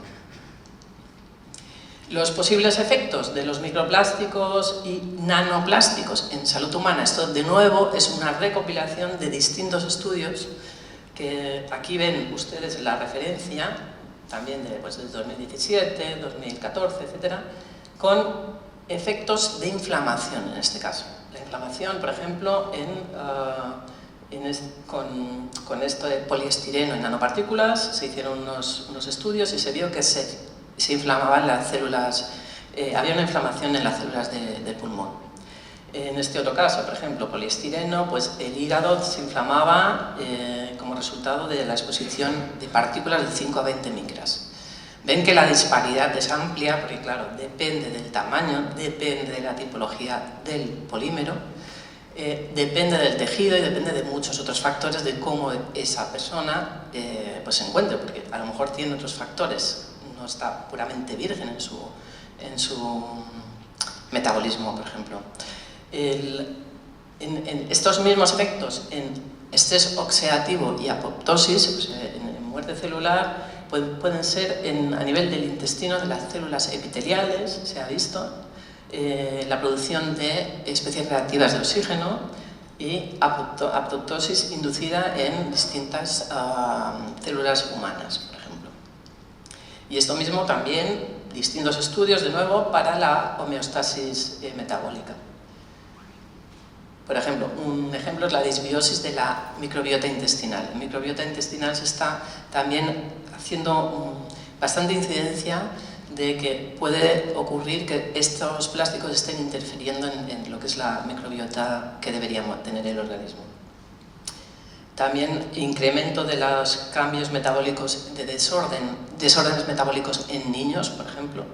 Los posibles efectos de los microplásticos y nanoplásticos en salud humana, esto de nuevo es una recopilación de distintos estudios que aquí ven ustedes la referencia, también de 2017, 2014, etcétera, con efectos de inflamación en este caso. La inflamación, por ejemplo, con esto de poliestireno en nanopartículas se hicieron unos estudios y se vio que se inflamaban las células, había una inflamación en las células del pulmón. En este otro caso, por ejemplo, poliestireno, pues el hígado se inflamaba como resultado de la exposición de partículas de 5 a 20 micras. Ven que la disparidad es amplia porque, claro, depende del tamaño, depende de la tipología del polímero, depende del tejido y depende de muchos otros factores de cómo esa persona pues se encuentre, porque a lo mejor tiene otros factores, no está puramente virgen en su metabolismo, por ejemplo. En estos mismos efectos en estrés oxidativo y apoptosis, pues, en muerte celular, pueden ser a nivel del intestino, de las células epiteliales, se ha visto, la producción de especies reactivas de oxígeno y apoptosis inducida en distintas células humanas, por ejemplo. Y esto mismo también, distintos estudios de nuevo para la homeostasis metabólica. Por ejemplo, un ejemplo es la disbiosis de la microbiota intestinal. La microbiota intestinal se está también haciendo bastante incidencia de que puede ocurrir que estos plásticos estén interfiriendo en lo que es la microbiota que debería tener el organismo. También incremento de los cambios metabólicos, de desórdenes metabólicos en niños, por ejemplo.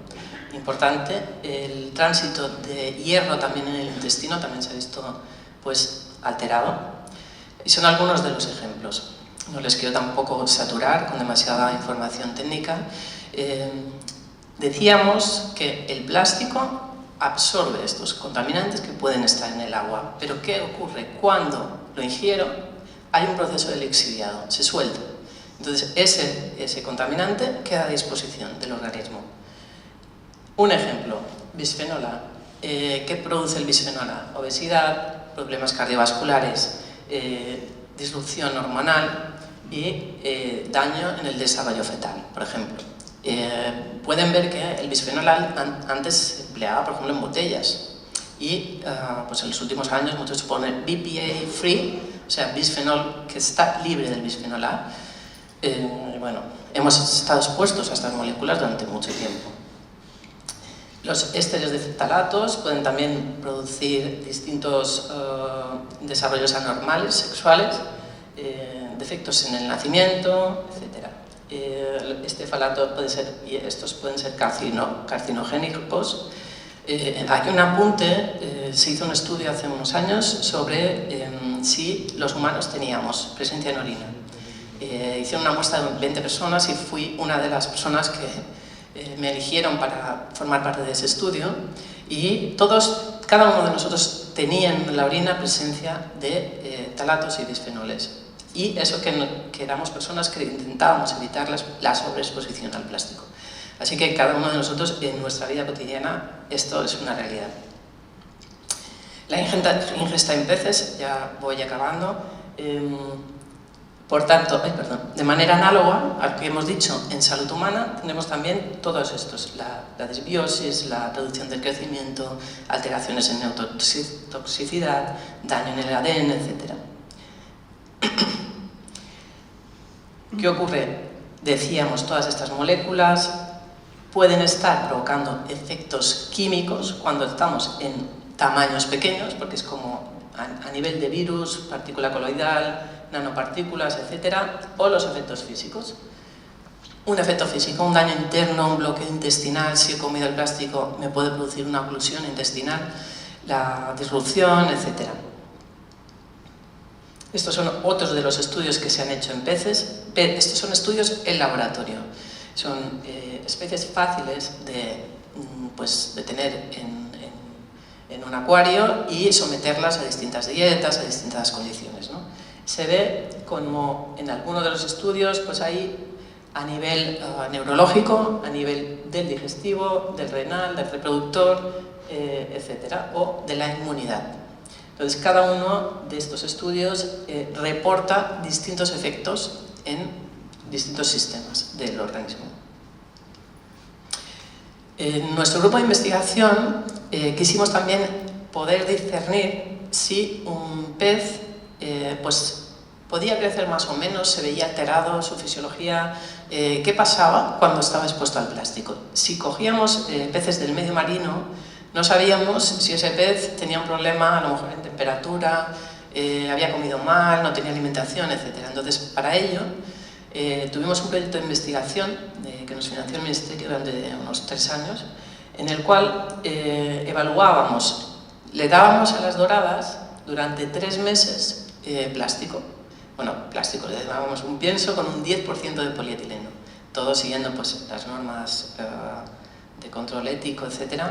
Importante, el tránsito de hierro también en el intestino, también se ha visto pues, alterado. Y son algunos de los ejemplos. No les quiero tampoco saturar con demasiada información técnica. Decíamos que el plástico absorbe estos contaminantes que pueden estar en el agua. Pero ¿qué ocurre? Cuando lo ingiero, hay un proceso de lixiviado, se suelta. Entonces, ese contaminante queda a disposición del organismo. Un ejemplo, bisfenol A. ¿Qué produce el bisfenol A? Obesidad, problemas cardiovasculares, disrupción hormonal y daño en el desarrollo fetal, por ejemplo. Pueden ver que el bisfenol A antes se empleaba, por ejemplo, en botellas y pues en los últimos años muchos ponen BPA free, o sea, bisfenol que está libre del bisfenol A. Bueno, hemos estado expuestos a estas moléculas durante mucho tiempo. Los ésteres de ftalatos pueden también producir distintos desarrollos anormales sexuales, defectos en el nacimiento, etc. Este ftalato puede ser, y estos pueden ser carcinogénicos. Hay un apunte, se hizo un estudio hace unos años sobre si los humanos teníamos presencia en orina. Hicieron una muestra de 20 personas y fui una de las personas que me eligieron para formar parte de ese estudio y cada uno de nosotros tenía en la orina presencia de ftalatos y bisfenoles. Y eso que éramos personas que intentábamos evitar la sobreexposición al plástico. Así que cada uno de nosotros en nuestra vida cotidiana esto es una realidad. La ingesta en peces, ya voy acabando. Por tanto, de manera análoga a lo que hemos dicho en salud humana, tenemos también todos estos, la desbiosis, la reducción del crecimiento, alteraciones en neurotoxicidad, daño en el ADN, etc. ¿Qué ocurre? Decíamos, todas estas moléculas pueden estar provocando efectos químicos cuando estamos en tamaños pequeños, porque es como a nivel de virus, partícula coloidal, nanopartículas, etc., o los efectos físicos. Un efecto físico, un daño interno, un bloqueo intestinal, si he comido el plástico me puede producir una oclusión intestinal, la disrupción, etc. Estos son otros de los estudios que se han hecho en peces. Estos son estudios en laboratorio. Son especies fáciles de tener en un acuario y someterlas a distintas dietas, a distintas condiciones, ¿no? Se ve como en algunos de los estudios, pues hay a nivel neurológico, a nivel del digestivo, del renal, del reproductor, etcétera, o de la inmunidad. Entonces, cada uno de estos estudios reporta distintos efectos en distintos sistemas del organismo. En nuestro grupo de investigación quisimos también poder discernir si un pez podía crecer más o menos, se veía alterado su fisiología, qué pasaba cuando estaba expuesto al plástico. Si cogíamos peces del medio marino, no sabíamos si ese pez tenía un problema, a lo mejor en temperatura, había comido mal, no tenía alimentación, etc. Entonces, para ello, tuvimos un proyecto de investigación que nos financió el Ministerio durante unos 3 años, en el cual evaluábamos, le dábamos a las doradas durante 3 meses plástico. Bueno, plástico, le dábamos un pienso con un 10% de polietileno, todo siguiendo pues, las normas de control ético, etc.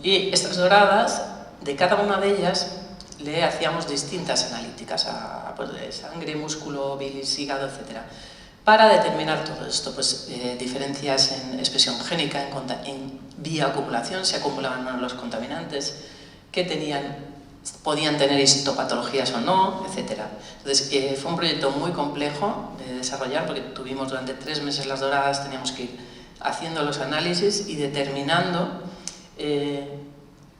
Y estas doradas, de cada una de ellas, le hacíamos distintas analíticas pues, de sangre, músculo, bilis, hígado, etc. Para determinar todo esto, pues diferencias en expresión génica, en vía copulación, se acumulaban los contaminantes, que podían tener histopatologías o no, etc. Entonces, fue un proyecto muy complejo de desarrollar, porque tuvimos durante 3 meses las doradas, teníamos que ir haciendo los análisis y determinando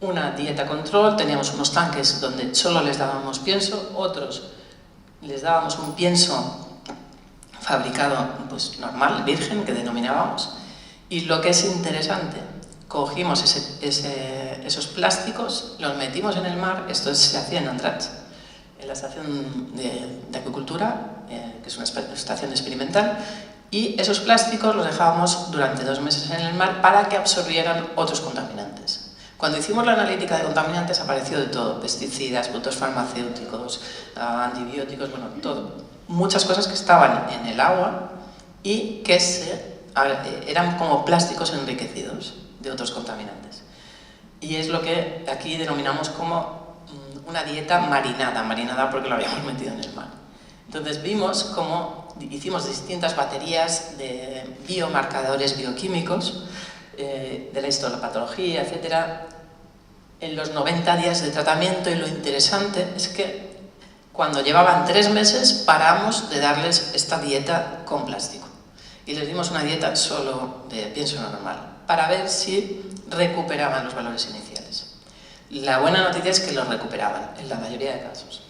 una dieta control. Teníamos unos tanques donde solo les dábamos pienso, otros les dábamos un pienso fabricado pues, normal, virgen, que denominábamos. Y lo que es interesante, cogimos esos plásticos, los metimos en el mar. Esto se hacía en Andratx, en la estación de acuicultura, que es una estación experimental, y esos plásticos los dejábamos durante 2 meses en el mar para que absorbieran otros contaminantes. Cuando hicimos la analítica de contaminantes apareció de todo, pesticidas, productos farmacéuticos, antibióticos, bueno, todo. Muchas cosas que estaban en el agua y que eran como plásticos enriquecidos de otros contaminantes. Y es lo que aquí denominamos como una dieta marinada porque lo habíamos metido en el mar. Entonces vimos cómo hicimos distintas baterías de biomarcadores bioquímicos, de la histopatología, etc. En los 90 días de tratamiento, y lo interesante es que cuando llevaban 3 meses paramos de darles esta dieta con plástico y les dimos una dieta solo de pienso normal para ver si recuperaban los valores iniciales. La buena noticia es que los recuperaban en la mayoría de casos.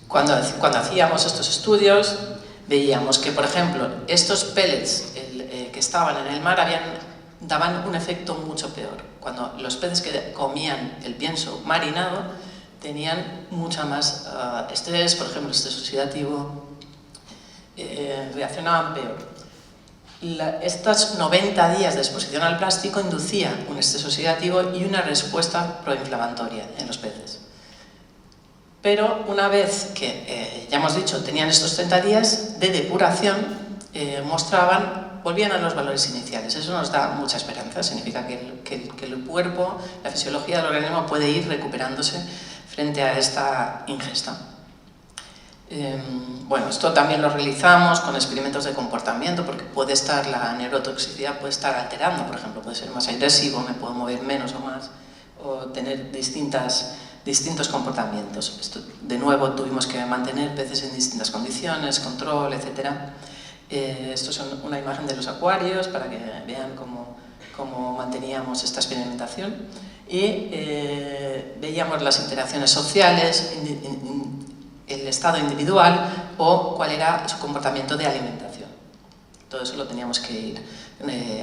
Cuando hacíamos estos estudios veíamos que, por ejemplo, estos pellets que estaban en el mar daban un efecto mucho peor. Cuando los peces que comían el pienso marinado tenían mucha más estrés, por ejemplo, estrés oxidativo, reaccionaban peor. Estos 90 días de exposición al plástico inducían un estrés oxidativo y una respuesta proinflamatoria en los peces. Pero una vez que, ya hemos dicho, tenían estos 30 días de depuración, volvían a los valores iniciales. Eso nos da mucha esperanza, significa que el cuerpo, la fisiología del organismo puede ir recuperándose frente a esta ingesta. Bueno, esto también lo realizamos con experimentos de comportamiento, porque la neurotoxicidad puede estar alterando, por ejemplo, puede ser más agresivo, me puedo mover menos o más, o tener distintos comportamientos. Esto, de nuevo, tuvimos que mantener peces en distintas condiciones, control, etc. Esto es una imagen de los acuarios para que vean cómo manteníamos esta experimentación. Y veíamos las interacciones sociales, el estado individual o cuál era su comportamiento de alimentación. Todo eso lo teníamos que ir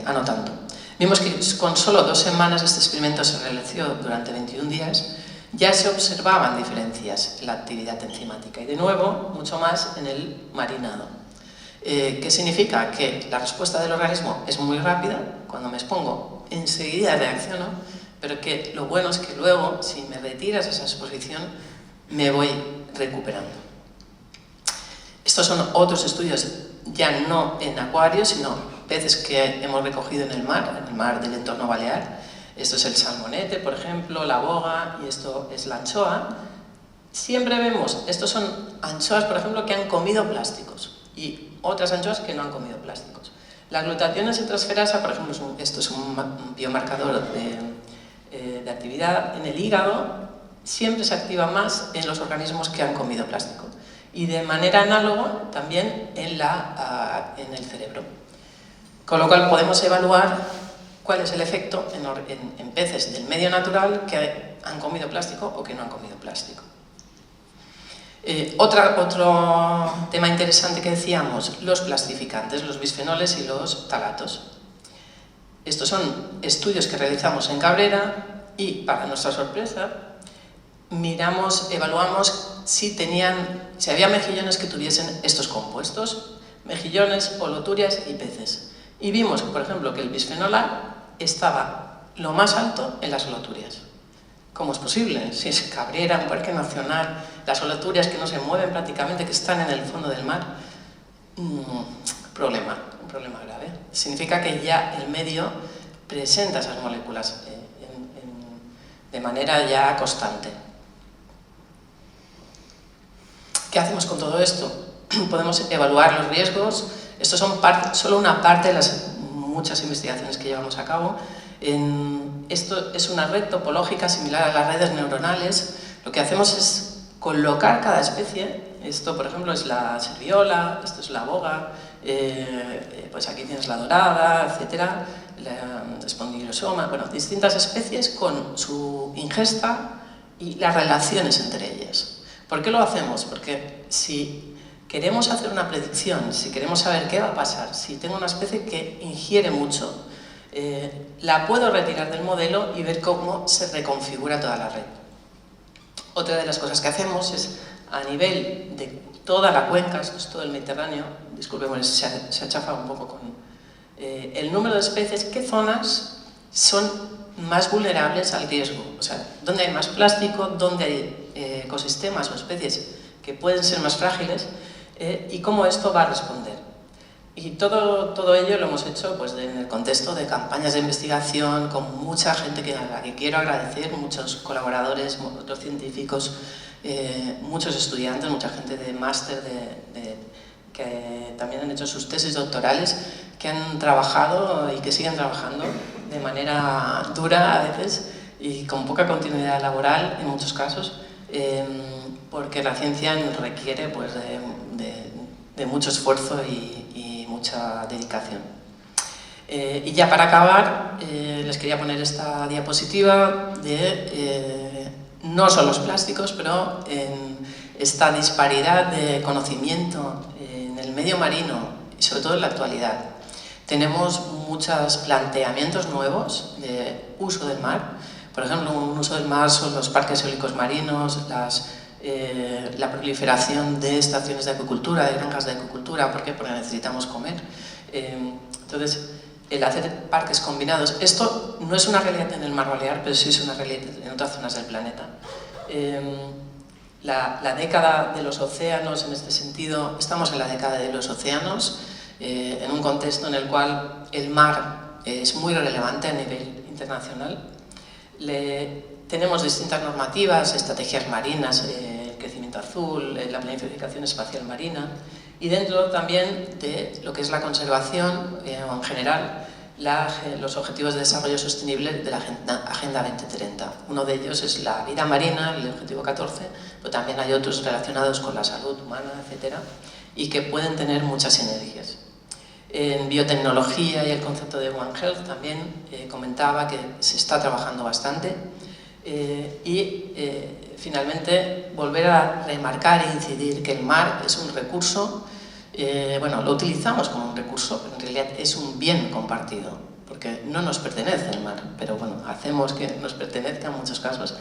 anotando. Vimos que con solo 2 semanas este experimento se realizó durante 21 días, ya se observaban diferencias en la actividad enzimática y de nuevo mucho más en el marinado. ¿Qué significa? Que la respuesta del organismo es muy rápida, cuando me expongo enseguida reacciono, pero que lo bueno es que luego, si me retiras esa exposición, me voy recuperando. Estos son otros estudios, ya no en acuarios, sino peces que hemos recogido en el mar del entorno balear. Esto es el salmonete, por ejemplo, la boga, y esto es la anchoa. Siempre vemos, estos son anchoas, por ejemplo, que han comido plásticos, y otras anchoas que no han comido plásticos. La glutatión transferasa, por ejemplo, esto es un biomarcador de actividad en el hígado, siempre se activa más en los organismos que han comido plástico. Y de manera análoga también en el cerebro. Con lo cual podemos evaluar cuál es el efecto en peces del medio natural que han comido plástico o que no han comido plástico. Otro tema interesante que decíamos, los plastificantes, los bisfenoles y los talatos. Estos son estudios que realizamos en Cabrera y, para nuestra sorpresa, evaluamos si había mejillones que tuviesen estos compuestos, mejillones, holoturias y peces. Y vimos, por ejemplo, que el bisfenol A estaba lo más alto en las holoturias. ¿Cómo es posible? Si es Cabrera, un parque nacional, las holoturias que no se mueven prácticamente, que están en el fondo del mar, un problema grave. Significa que ya el medio presenta esas moléculas de manera ya constante. ¿Qué hacemos con todo esto? Podemos evaluar los riesgos. Estos son solo una parte de las muchas investigaciones que llevamos a cabo. Esto es una red topológica similar a las redes neuronales. Lo que hacemos es colocar cada especie. Esto, por ejemplo, es la serviola, esto es la boga, pues aquí tienes la dorada, etcétera, la espondilosoma, bueno, distintas especies con su ingesta y las relaciones entre ellas. ¿Por qué lo hacemos? Porque si queremos hacer una predicción, si queremos saber qué va a pasar, si tengo una especie que ingiere mucho, la puedo retirar del modelo y ver cómo se reconfigura toda la red. Otra de las cosas que hacemos es, a nivel de toda la cuenca, esto es todo el Mediterráneo, disculpen, se achafa un poco con el número de especies, qué zonas son más vulnerables al riesgo. O sea, donde hay más plástico, donde hay ecosistemas o especies que pueden ser más frágiles, y cómo esto va a responder. Y todo ello lo hemos hecho pues, en el contexto de campañas de investigación con mucha gente a la que quiero agradecer, muchos colaboradores, otros científicos, muchos estudiantes, mucha gente de máster que también han hecho sus tesis doctorales, que han trabajado y que siguen trabajando de manera dura a veces y con poca continuidad laboral en muchos casos, porque la ciencia requiere pues, de mucho esfuerzo y mucha dedicación. Y ya para acabar, les quería poner esta diapositiva de no solo los plásticos, pero en esta disparidad de conocimiento en el medio marino y sobre todo en la actualidad. Tenemos muchos planteamientos nuevos de uso del mar. Por ejemplo, un uso del mar son los parques eólicos marinos, la proliferación de estaciones de acuicultura, de granjas de acuicultura. ¿Por qué? Porque necesitamos comer. Entonces, el hacer parques combinados, esto no es una realidad en el mar Balear, pero sí es una realidad en otras zonas del planeta. La década de los océanos, en este sentido, estamos en la década de los océanos, en un contexto en el cual el mar es muy relevante a nivel internacional. Tenemos distintas normativas, estrategias marinas, el crecimiento azul, la planificación espacial marina, y dentro también de lo que es la conservación, o en general, los objetivos de desarrollo sostenible de la Agenda 2030. Uno de ellos es la vida marina, el objetivo 14, pero también hay otros relacionados con la salud humana, etc., y que pueden tener muchas sinergias. En biotecnología y el concepto de One Health también comentaba que se está trabajando bastante. Finalmente, volver a remarcar e incidir que el mar es un recurso, bueno, lo utilizamos como un recurso, pero en realidad es un bien compartido, porque no nos pertenece el mar, pero bueno, hacemos que nos pertenezca en muchos casos.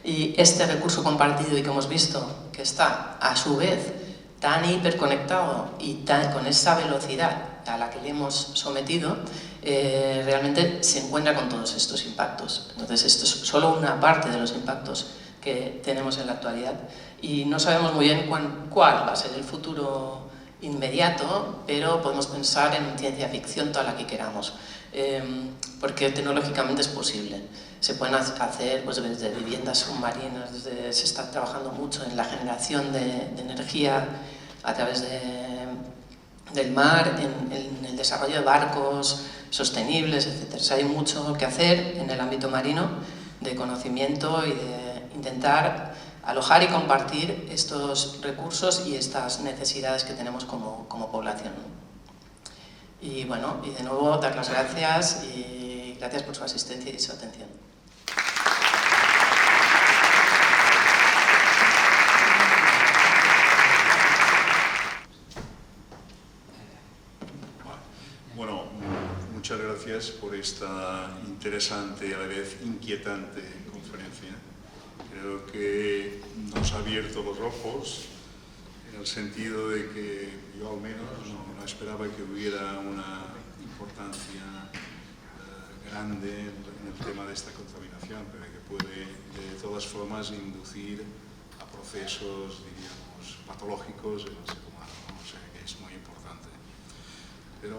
Y este recurso compartido y que hemos visto que está a su vez tan hiperconectado y con esa velocidad a la que le hemos sometido, realmente se encuentra con todos estos impactos. Entonces, esto es solo una parte de los impactos que tenemos en la actualidad y no sabemos muy bien cuál va a ser el futuro inmediato, pero podemos pensar en ciencia ficción toda la que queramos, porque tecnológicamente es posible. Se pueden hacer pues, desde viviendas submarinas, se está trabajando mucho en la generación de energía a través del mar, en el desarrollo de barcos sostenibles, etc. O sea, hay mucho que hacer en el ámbito marino de conocimiento y de intentar alojar y compartir estos recursos y estas necesidades que tenemos como población. Y bueno, y de nuevo dar las gracias y gracias por su asistencia y su atención. Bueno, muchas gracias por esta interesante y a la vez inquietante conferencia. Creo que nos ha abierto los ojos en el sentido de que yo al menos no esperaba que hubiera una importancia grande en el tema de esta contaminación, pero que puede de todas formas inducir a procesos, diríamos, patológicos en el ser humano, ¿no? O sea que es muy importante. Pero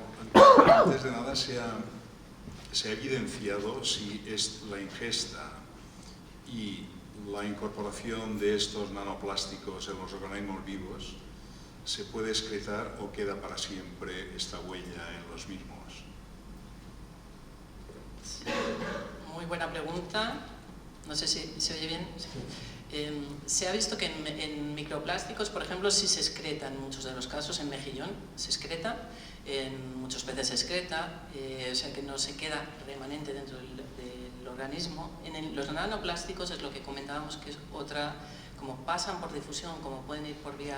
antes de nada se ha evidenciado si es la ingesta y la incorporación de estos nanoplásticos en los organismos vivos se puede excretar o queda para siempre esta huella en los mismos. Muy buena pregunta. No sé si se oye bien. Se ha visto que en microplásticos, por ejemplo, sí se excreta en muchos de los casos, en mejillón se excreta, en muchos peces se excreta, o sea que no se queda remanente dentro del organismo. Los nanoplásticos es lo que comentábamos, que es otra, como pasan por difusión, como pueden ir por vía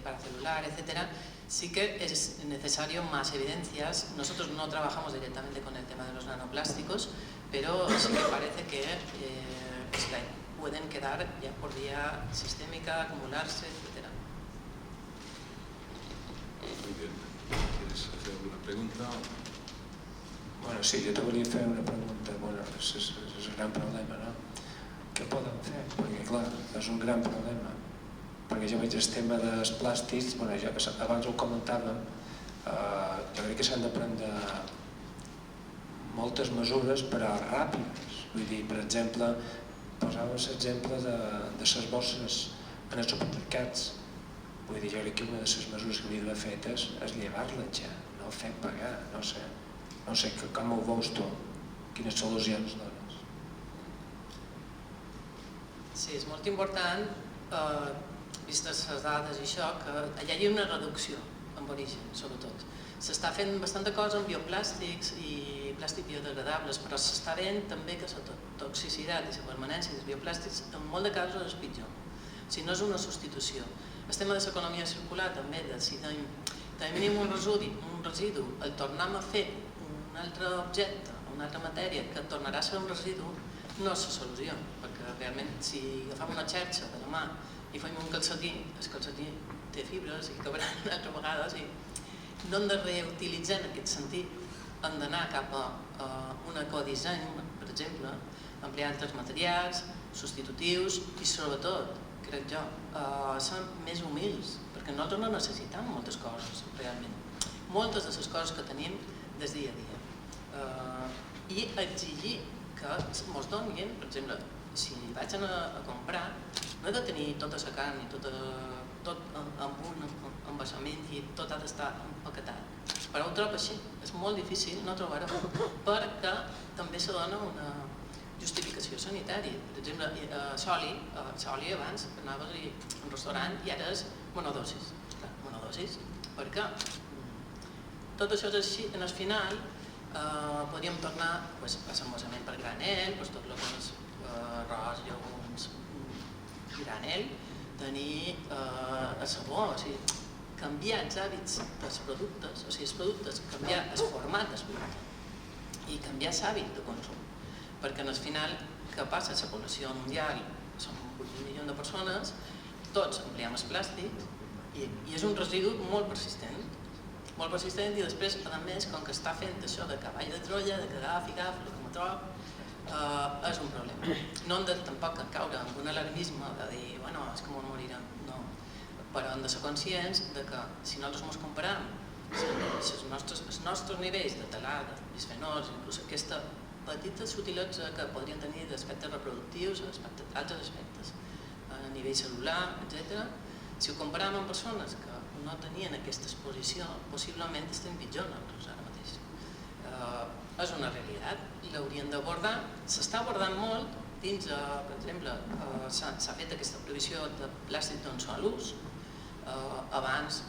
paracelular, etcétera, sí que es necesario más evidencias. Nosotros no trabajamos directamente con el tema de los nanoplásticos, pero sí que parece que pueden quedar ya por vía sistémica, acumularse, etcétera. Muy bien. ¿Quieres hacer alguna pregunta? Bueno, sí, jo te volia fer una pregunta. Bueno, és un gran problema, no? Què poden fer? Perquè, clar, és un gran problema. Perquè jo veig el tema dels plàstics, bueno, abans ho comentàvem, jo crec que s'han de prendre moltes mesures, però ràpides. Vull dir, per exemple, posàvem l'exemple de les bosses en els supermercats. Vull dir, jo crec que una de les mesures que havia d'haver fetes és llevar-les ja, no fer pagar, no sé. No sé, com ho veus tu? Quines solucions dones? Sí, és molt important, vistes les dades i això, que hi hagi una reducció en origen, sobretot. S'està fent bastanta cosa amb bioplàstics i plàstics biodegradables, però s'està veient també que la toxicitat i la permanència dels bioplàstics en molt de casos és pitjor. O sigui, no és una substitució. El tema de l'economia circular també, de si tenim un residu, el tornem a fer un altre objecte, una altra matèria que tornarà a ser un residu, no és la solució, perquè realment si agafem una xarxa de la mà i fem un calcetí, el calcetí té fibres i cabran altres vegades i no hem de reutilitzar en aquest sentit, hem d'anar cap a un ecodisseny, per exemple, emplear altres materials, substitutius i sobretot, crec jo, ser més humils, perquè nosaltres no necessitem moltes coses, realment. Moltes de les coses que tenim des dia a dia. I exigir que ens donin, per exemple, si vaig a comprar, no he de tenir tota la carn i tot amb un embassament i tot ha d'estar empaquetat. Però ho trobo així, és molt difícil no trobar-ho, perquè també se dona una justificació sanitària. Per exemple, Soli abans anaves a un restaurant i ara és monodosis. Monodosis, perquè tot això és així, en el final podríem tornar a l'embossament per granel, tot el que és arròs, llegums, granel, tenir el sabó, o sigui, canviar els hàbits dels productes, o sigui, els productes, canviar el format del producte i canviar l'hàbit de consum. Perquè en el final, què passa? La població mundial, som 8 milions de persones, tots empleem el plàstic i és un residu molt persistent i després, a més, com que està fent això de cavall de Troia, de que agafi, el que m'ho trob, és un problema. No hem de tampoc caure en un alarmisme de dir, bueno, és que m'ho morirem, no. Però hem de ser conscients que si nosaltres ens comparem els nostres nivells de talar, de bisfenols, inclús aquesta petita sutilesa que podrien tenir d'aspectes reproductius, altres aspectes, a nivell celular, etc. Si ho comparem amb persones que no tenien aquesta exposició, possiblement estem pitjor nosaltres ara mateix. És una realitat, l'hauríem d'abordar, s'està abordant molt dins, per exemple, s'ha fet aquesta prohibició de plàstic d'un sol ús, abans,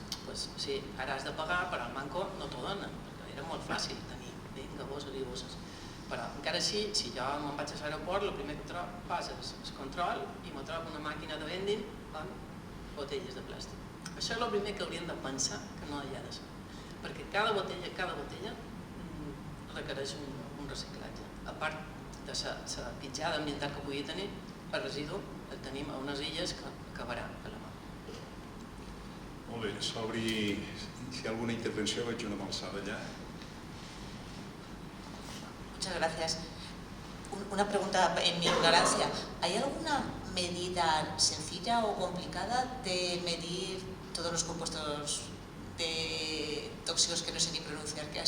sí, ara has de pagar, però al banco no t'ho donen, perquè era molt fàcil tenir, vinga, bosses i bosses. Però encara així, si jo me'n vaig a l'aeroport, el primer que trobo, fas el control i me trobo una màquina de vending amb botelles de plàstic. Això és el primer que hauríem de pensar que no hi ha de ser, perquè cada botella requereix un reciclatge. A part de la pitjada ambiental que pugui tenir, el residu el tenim a unes illes que acabarà a la mà. Molt bé, s'obri, si hi ha alguna intervenció, veig una alçada allà. Muchas gracias. Una pregunta en mi ignorancia. ¿Hay alguna medida sencilla o complicada de medir todos los compuestos tóxicos que no sé ni pronunciar que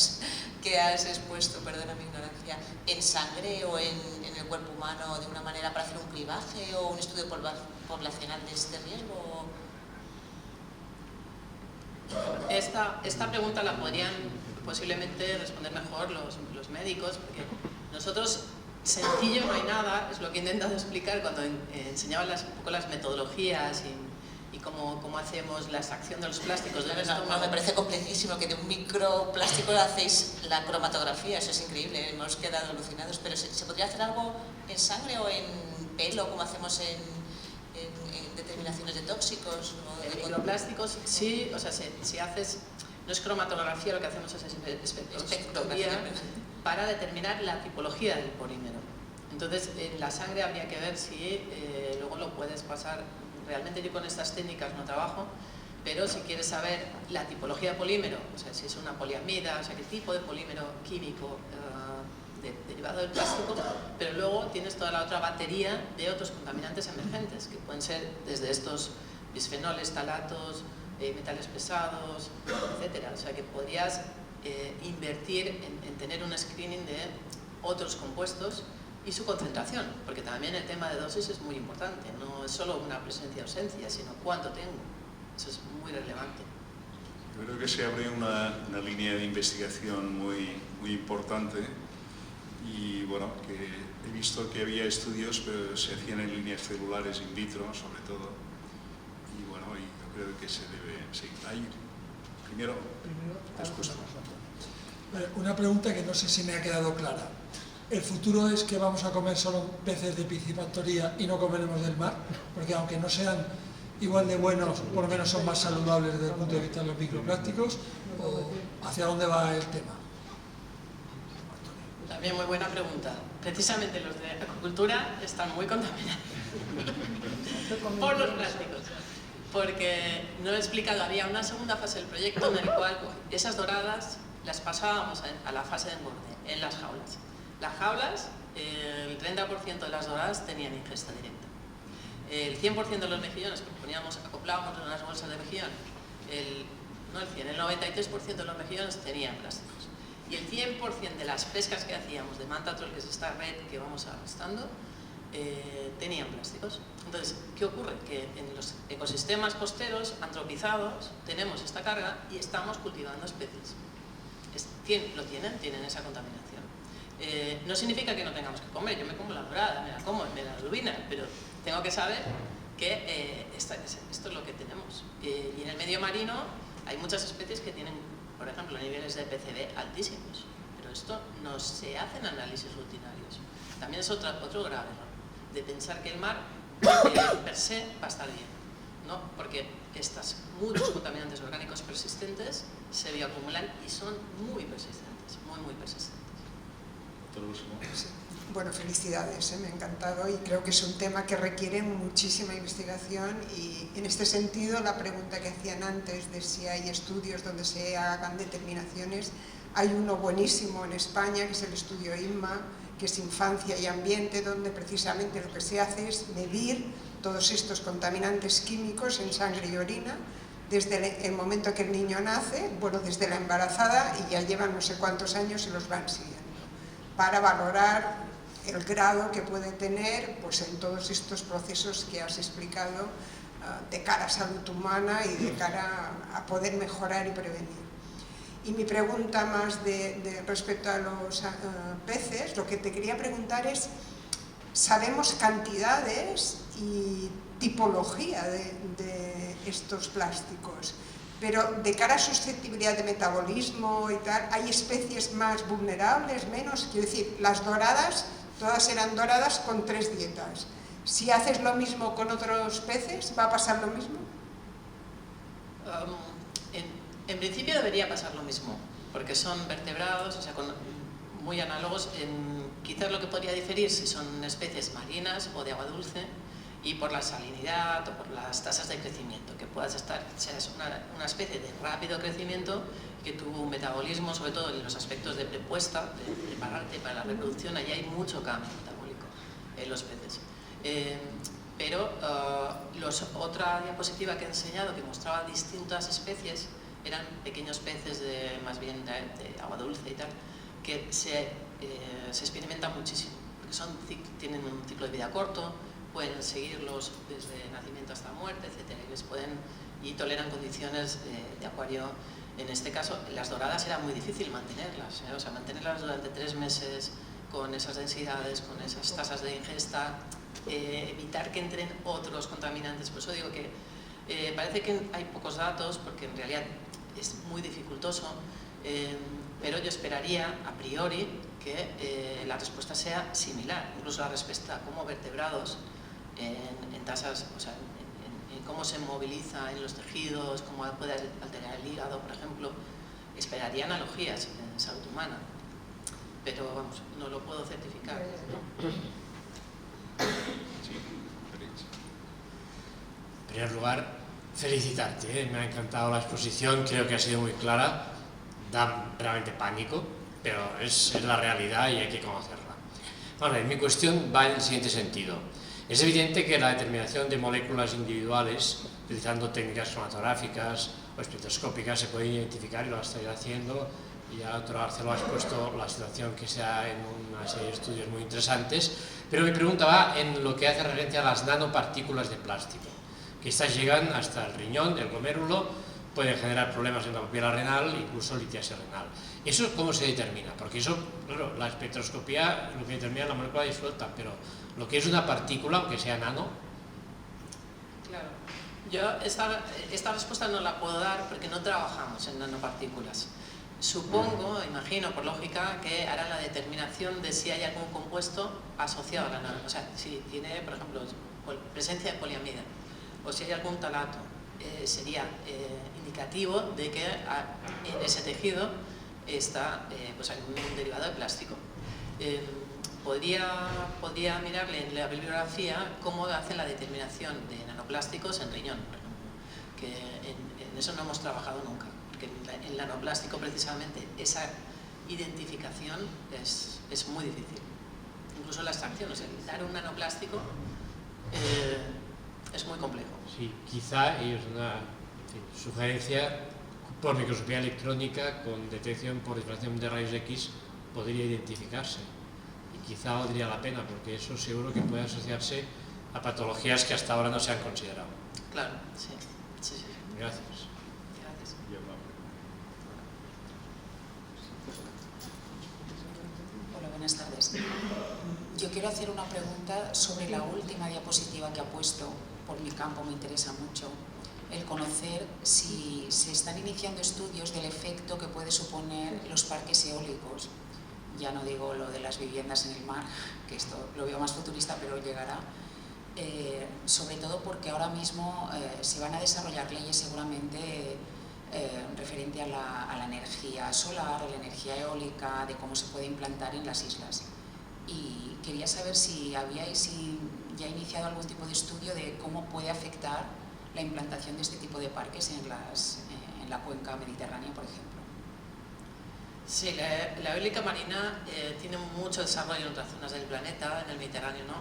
has expuesto, perdona mi ignorancia, en sangre o en el cuerpo humano de una manera para hacer un cribaje o un estudio poblacional de este riesgo? Esta pregunta la podrían posiblemente responder mejor los médicos, porque nosotros, sencillo no hay nada, es lo que he intentado explicar cuando enseñaba un poco las metodologías y cómo hacemos la extracción de los plásticos del estómago. No, me parece complejísimo que de un microplástico hacéis la cromatografía, eso es increíble, hemos quedado alucinados, pero ¿se podría hacer algo en sangre o en pelo, como hacemos en determinaciones de tóxicos? En microplásticos sí, o sea, si haces, no es cromatografía, lo que hacemos es espectroscopía para determinar la tipología del polímero. Entonces, en la sangre habría que ver si luego lo puedes pasar. Realmente yo con estas técnicas no trabajo, pero si quieres saber la tipología de polímero, o sea, si es una poliamida, o sea, qué tipo de polímero químico derivado del plástico, pero luego tienes toda la otra batería de otros contaminantes emergentes, que pueden ser desde estos bisfenoles, talatos, metales pesados, etcétera. O sea que podrías invertir en tener un screening de otros compuestos y su concentración, porque también el tema de dosis es muy importante, no es solo una presencia-ausencia, sino cuánto tengo. Eso es muy relevante. Yo creo que se abre una línea de investigación muy importante y bueno, que he visto que había estudios, pero se hacían en líneas celulares in vitro, sobre todo, y bueno, y yo creo que se debe seguir ahí. Primero después. Una pregunta que no sé si me ha quedado clara. ¿El futuro es que vamos a comer solo peces de piscifactoría y no comeremos del mar? Porque aunque no sean igual de buenos, por lo menos son más saludables desde el punto de vista de los microplásticos, ¿o hacia dónde va el tema? También muy buena pregunta. Precisamente los de acuicultura están muy contaminados por los plásticos. Porque no he explicado, había una segunda fase del proyecto en la cual esas doradas las pasábamos a la fase de engorde, en las jaulas. Las jaulas, el 30% de las doradas tenían ingesta directa. El 100% de los mejillones que acoplábamos en unas bolsas de mejillón, el 93% de los mejillones tenían plásticos. Y el 100% de las pescas que hacíamos de manta troll, que es esta red que vamos arrastrando, tenían plásticos. Entonces, ¿qué ocurre? Que en los ecosistemas costeros antropizados tenemos esta carga y estamos cultivando especies. Tienen esa contaminación. No significa que no tengamos que comer, yo me como la dorada, me la como, me la lubina, pero tengo que saber que esto es lo que tenemos. Y en el medio marino hay muchas especies que tienen, por ejemplo, niveles de PCB altísimos, pero esto no se hacen análisis rutinarios. También es otro grave error, de pensar que el mar per se va a estar bien, ¿no? Porque muchos contaminantes orgánicos persistentes se bioacumulan y son muy persistentes, muy persistentes. Bueno, felicidades, me ha encantado y creo que es un tema que requiere muchísima investigación y en este sentido la pregunta que hacían antes de si hay estudios donde se hagan determinaciones, hay uno buenísimo en España que es el estudio INMA, que es Infancia y Ambiente, donde precisamente lo que se hace es medir todos estos contaminantes químicos en sangre y orina desde el momento que el niño nace, bueno, desde la embarazada y ya llevan no sé cuántos años y los van siguiendo, para valorar el grado que puede tener pues, en todos estos procesos que has explicado de cara a salud humana y de cara a poder mejorar y prevenir. Y mi pregunta más respecto a los peces, lo que te quería preguntar es, ¿sabemos cantidades y tipología de estos plásticos? Pero de cara a susceptibilidad de metabolismo y tal, ¿hay especies más vulnerables, menos? Quiero decir, las doradas, todas eran doradas con 3 dietas. Si haces lo mismo con otros peces, ¿va a pasar lo mismo? En principio debería pasar lo mismo, porque son vertebrados, o sea, muy análogos. Quizás lo que podría diferir si son especies marinas o de agua dulce, y por la salinidad o por las tasas de crecimiento, que seas una especie de rápido crecimiento, que tu metabolismo, sobre todo en los aspectos de prepuesta, de prepararte para la reproducción, allí hay mucho cambio metabólico en los peces. Pero otra diapositiva que he enseñado que mostraba distintas especies eran pequeños peces más bien de agua dulce y tal, que se experimentan muchísimo, porque tienen un ciclo de vida corto, pueden seguirlos desde nacimiento hasta muerte, etc. Y toleran condiciones de acuario. En este caso, las doradas era muy difícil mantenerlas, o sea, mantenerlas durante 3 meses con esas densidades, con esas tasas de ingesta, evitar que entren otros contaminantes. Por eso digo que parece que hay pocos datos, porque en realidad es muy dificultoso, pero yo esperaría a priori que la respuesta sea similar, incluso la respuesta como vertebrados en tasas, o sea, en cómo se moviliza en los tejidos, cómo puede alterar el hígado, por ejemplo. Esperaría analogías en salud humana, pero vamos, no lo puedo certificar, ¿no? En primer lugar, felicitarte, me ha encantado la exposición, creo que ha sido muy clara, da realmente pánico pero es la realidad y hay que conocerla. Ahora, mi cuestión va en el siguiente sentido. Es evidente que la determinación de moléculas individuales, utilizando técnicas cromatográficas o espectroscópicas, se puede identificar, y lo estáis haciendo, y ya el doctor Arcelo ha expuesto la situación que se da en una serie de estudios muy interesantes, pero mi pregunta va en lo que hace referencia a las nanopartículas de plástico, que estas llegan hasta el riñón, el glomérulo, pueden generar problemas en la papila renal, incluso litiasis renal. ¿Eso cómo se determina? Porque eso, claro, la espectroscopía lo que determina es la molécula disuelta, pero lo que es una partícula, aunque sea nano. Claro, yo esta respuesta no la puedo dar porque no trabajamos en nanopartículas. Supongo, imagino por lógica, que harán la determinación de si hay algún compuesto asociado a la nano. O sea, si tiene, por ejemplo, presencia de poliamida o si hay algún talato, sería indicativo de que en ese tejido está pues algún derivado de plástico. Podría mirarle en la bibliografía cómo hacen la determinación de nanoplásticos en riñón, por ejemplo, que en eso no hemos trabajado nunca, porque en el nanoplástico precisamente esa identificación es muy difícil. Incluso la extracción, o sea, quitar un nanoplástico es muy complejo. Sí, quizá es una sugerencia por microscopía electrónica con detección por difracción de rayos X podría identificarse. Quizá valdría la pena, porque eso seguro que puede asociarse a patologías que hasta ahora no se han considerado. Claro, sí. Gracias. Hola, buenas tardes. Yo quiero hacer una pregunta sobre la última diapositiva que ha puesto. Por mi campo me interesa mucho el conocer si se están iniciando estudios del efecto que puede suponer los parques eólicos. Ya no digo lo de las viviendas en el mar, que esto lo veo más futurista, pero llegará. Sobre todo porque ahora mismo se van a desarrollar leyes seguramente referente a la energía solar, a la energía eólica, de cómo se puede implantar en las islas. Y quería saber si habíais ya iniciado algún tipo de estudio de cómo puede afectar la implantación de este tipo de parques en la cuenca mediterránea, por ejemplo. Sí, la eólica marina tiene mucho desarrollo en otras zonas del planeta, en el Mediterráneo no,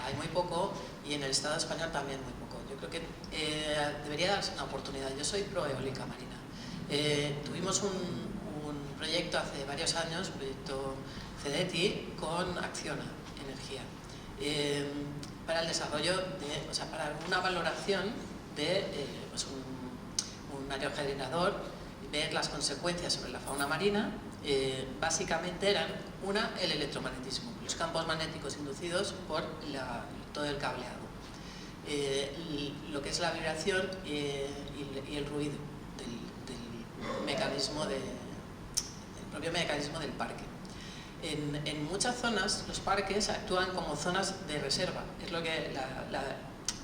hay muy poco, y en el Estado español también muy poco. Yo creo que debería darse una oportunidad. Yo soy pro eólica marina. Tuvimos un proyecto hace varios años, proyecto CEDETI, con Acciona Energía, para el desarrollo para una valoración de pues un aerogenerador, ver las consecuencias sobre la fauna marina. Básicamente eran el electromagnetismo, los campos magnéticos inducidos por todo el cableado, lo que es la vibración y el ruido del mecanismo del propio mecanismo del parque. En muchas zonas los parques actúan como zonas de reserva, es lo que la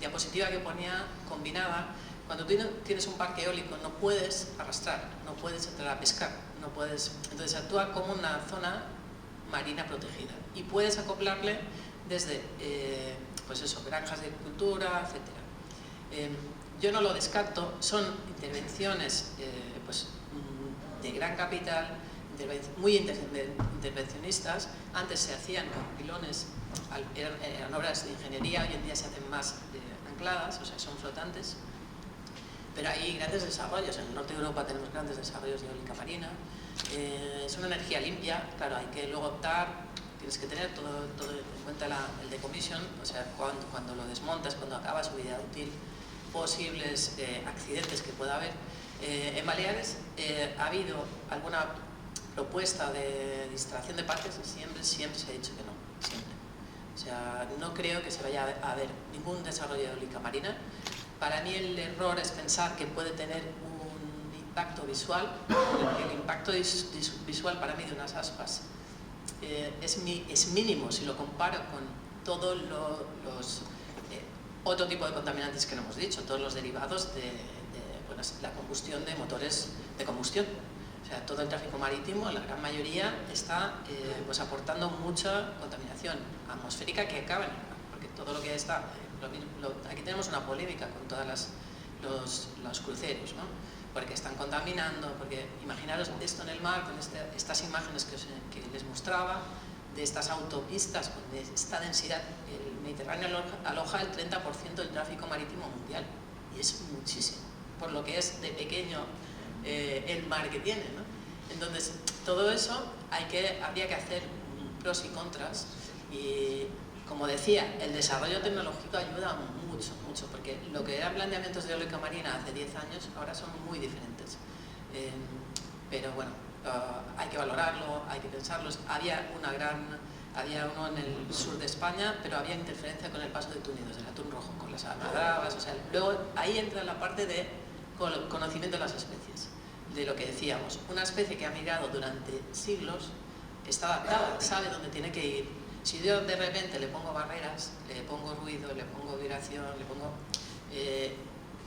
diapositiva que ponía combinaba. Cuando tú tienes un parque eólico no puedes arrastrar, no puedes entrar a pescar, no puedes, entonces actúa como una zona marina protegida y puedes acoplarle desde pues eso, granjas de cultura, etc. Yo no lo descarto, son intervenciones pues, de gran capital, muy intervencionistas. Antes se hacían con pilones, eran obras de ingeniería, hoy en día se hacen más ancladas, o sea, son flotantes. Pero hay grandes desarrollos, en el norte de Europa tenemos grandes desarrollos de eólica marina. Es una energía limpia, claro, hay que luego optar, tienes que tener todo en cuenta el decommission, o sea, cuando lo desmontas, cuando acaba su vida útil, posibles accidentes que pueda haber. En Baleares ha habido alguna propuesta de instalación de parques y siempre se ha dicho que no, siempre. O sea, no creo que se vaya a haber ningún desarrollo de eólica marina. Para mí el error es pensar que puede tener un impacto visual. El impacto visual para mí de unas aspas es mínimo si lo comparo con todos los otro tipo de contaminantes que no hemos dicho, todos los derivados de la combustión de motores de combustión. O sea, todo el tráfico marítimo, la gran mayoría, está pues aportando mucha contaminación atmosférica que acaba en el mar, porque todo lo que está... aquí tenemos una polémica con todos los cruceros, ¿no? porque están contaminando, porque imaginaros esto en el mar, con estas imágenes que les mostraba, de estas autopistas, con esta densidad. El Mediterráneo aloja el 30% del tráfico marítimo mundial, y es muchísimo, por lo que es de pequeño el mar que tiene, ¿no? Entonces, todo eso habría que hacer pros y contras, y como decía, el desarrollo tecnológico ayuda mucho, mucho, porque lo que eran planteamientos de eólica marina hace 10 años ahora son muy diferentes. Pero bueno, hay que valorarlo, hay que pensarlo. Había uno en el sur de España, pero había interferencia con el paso de túnidos, del atún rojo, con las almadrabas. O sea, luego ahí entra la parte de conocimiento de las especies, de lo que decíamos. Una especie que ha migrado durante siglos está adaptada, sabe dónde tiene que ir. Si yo de repente le pongo barreras, le pongo ruido, le pongo vibración, le pongo...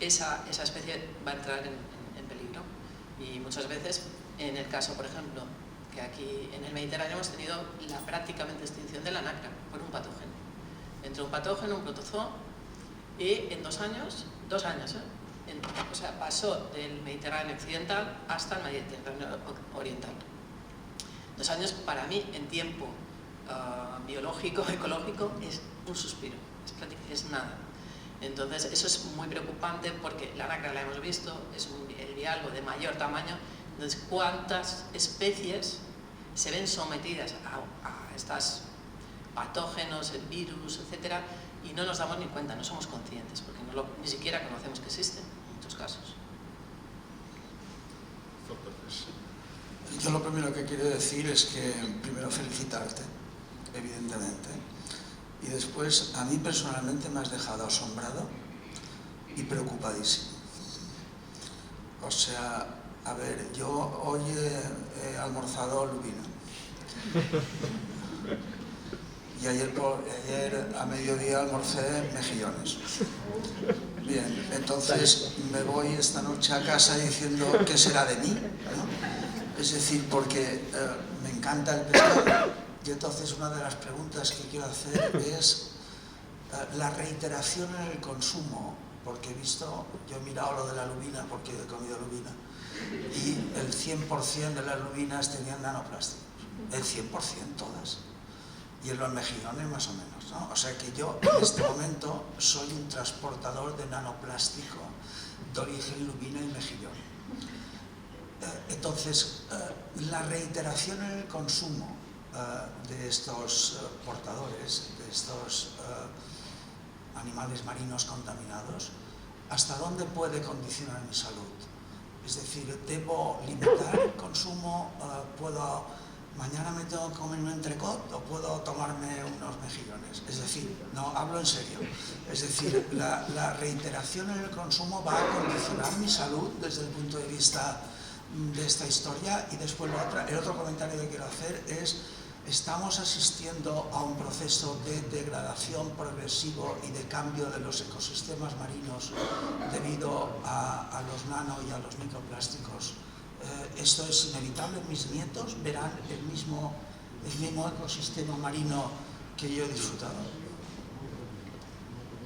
esa especie va a entrar en peligro. Y muchas veces, en el caso, por ejemplo, que aquí en el Mediterráneo hemos tenido la prácticamente extinción de la nacra por un patógeno. Entre un patógeno, un protozoo, y en 2 años, o sea, pasó del Mediterráneo occidental hasta el Mediterráneo oriental. 2 años para mí, en tiempo biológico, ecológico, es un suspiro, es nada. Entonces eso es muy preocupante, porque la nacra la hemos visto, es el bivalvo de mayor tamaño. Entonces, ¿cuántas especies se ven sometidas a estos patógenos, el virus, etcétera, y no nos damos ni cuenta, no somos conscientes, porque ni siquiera conocemos que existen en muchos casos? Yo lo primero que quiero decir es que primero felicitarte, evidentemente, y después a mí personalmente me has dejado asombrado y preocupadísimo. O sea, a ver, yo hoy he almorzado lubina y ayer a mediodía almorcé mejillones. Bien, entonces me voy esta noche a casa diciendo ¿qué será de mí? ¿No? Es decir, porque me encanta el pescado, y entonces una de las preguntas que quiero hacer es la reiteración en el consumo, porque yo he mirado lo de la lubina porque he comido lubina, y el 100% de las lubinas tenían nanoplásticos, el 100% todas, y en los mejillones más o menos, ¿no? O sea que yo en este momento soy un transportador de nanoplástico de origen lubina y mejillón. Entonces, la reiteración en el consumo de estos portadores, de estos animales marinos contaminados, ¿hasta dónde puede condicionar mi salud? Es decir, ¿debo limitar el consumo? ¿Mañana me tengo que comer un entrecot o puedo tomarme unos mejillones? Es decir, no, hablo en serio. Es decir, la reiteración en el consumo va a condicionar mi salud desde el punto de vista de esta historia. Y después el otro comentario que quiero hacer es: estamos asistiendo a un proceso de degradación progresivo y de cambio de los ecosistemas marinos debido a los nano y a los microplásticos. Esto es inevitable. Mis nietos verán el mismo ecosistema marino que yo he disfrutado.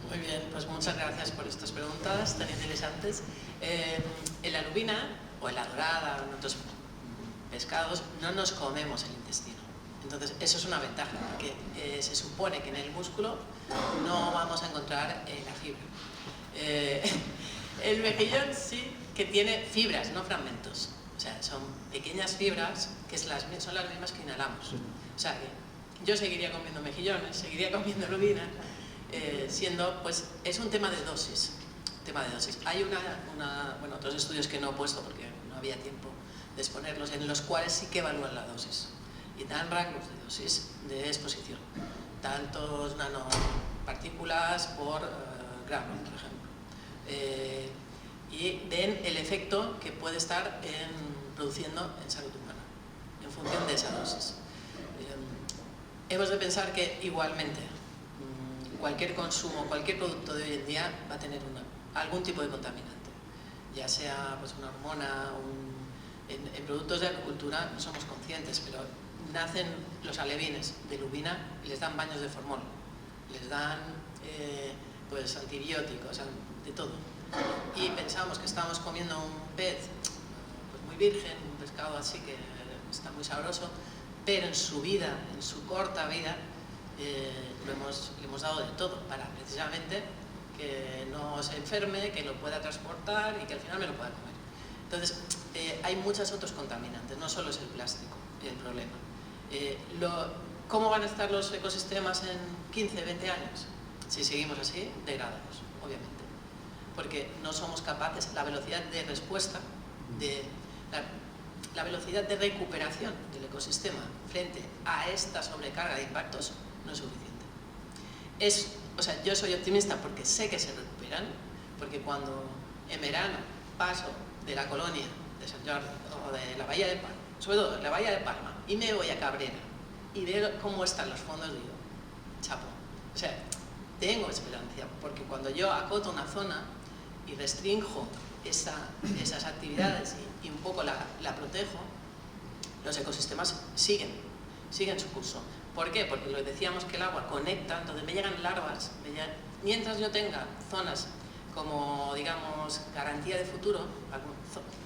Muy bien, pues muchas gracias por estas preguntas tan interesantes. En la lubina o en la dorada o en otros pescados no nos comemos el intestino. Entonces, eso es una ventaja, porque se supone que en el músculo no vamos a encontrar la fibra. El mejillón sí que tiene fibras, no fragmentos. O sea, son pequeñas fibras que son las mismas que inhalamos. O sea, que yo seguiría comiendo mejillones, seguiría comiendo lubina, pues es un tema de dosis. Hay otros estudios que no he puesto porque no había tiempo de exponerlos, en los cuales sí que evalúan la dosis y dan rangos de dosis de exposición, tantos nanopartículas por gramo, por ejemplo, y ven el efecto que puede estar produciendo en salud humana en función de esa dosis. Hemos de pensar que igualmente cualquier consumo, cualquier producto de hoy en día va a tener algún tipo de contaminante, ya sea pues una hormona, en productos de agricultura no somos conscientes, pero nacen los alevines de lubina y les dan baños de formol, les dan pues antibióticos, de todo. y pensábamos que estábamos comiendo un pez pues muy virgen, un pescado así que está muy sabroso, pero en su vida, en su corta vida, le hemos dado de todo para precisamente que no se enferme, que lo pueda transportar y que al final me lo pueda comer. Entonces, hay muchos otros contaminantes, no solo es el plástico el problema. ¿Cómo van a estar los ecosistemas en 15, 20 años? Si seguimos así, degradados, obviamente. Porque no somos capaces, la velocidad de respuesta, la velocidad de recuperación del ecosistema frente a esta sobrecarga de impactos no es suficiente. O sea, yo soy optimista porque sé que se recuperan, porque cuando en verano paso de la colonia de Sant Jordi o de la Bahía de Palma, sobre todo de la Bahía de Palma, y me voy a Cabrera y veo cómo están los fondos, digo, chapo. O sea, tengo esperanza, porque cuando yo acoto una zona y restrinjo esas actividades y un poco la protejo, los ecosistemas siguen su curso. ¿Por qué? Porque lo decíamos que el agua conecta, entonces me llegan larvas, mientras yo tenga zonas como, digamos, garantía de futuro,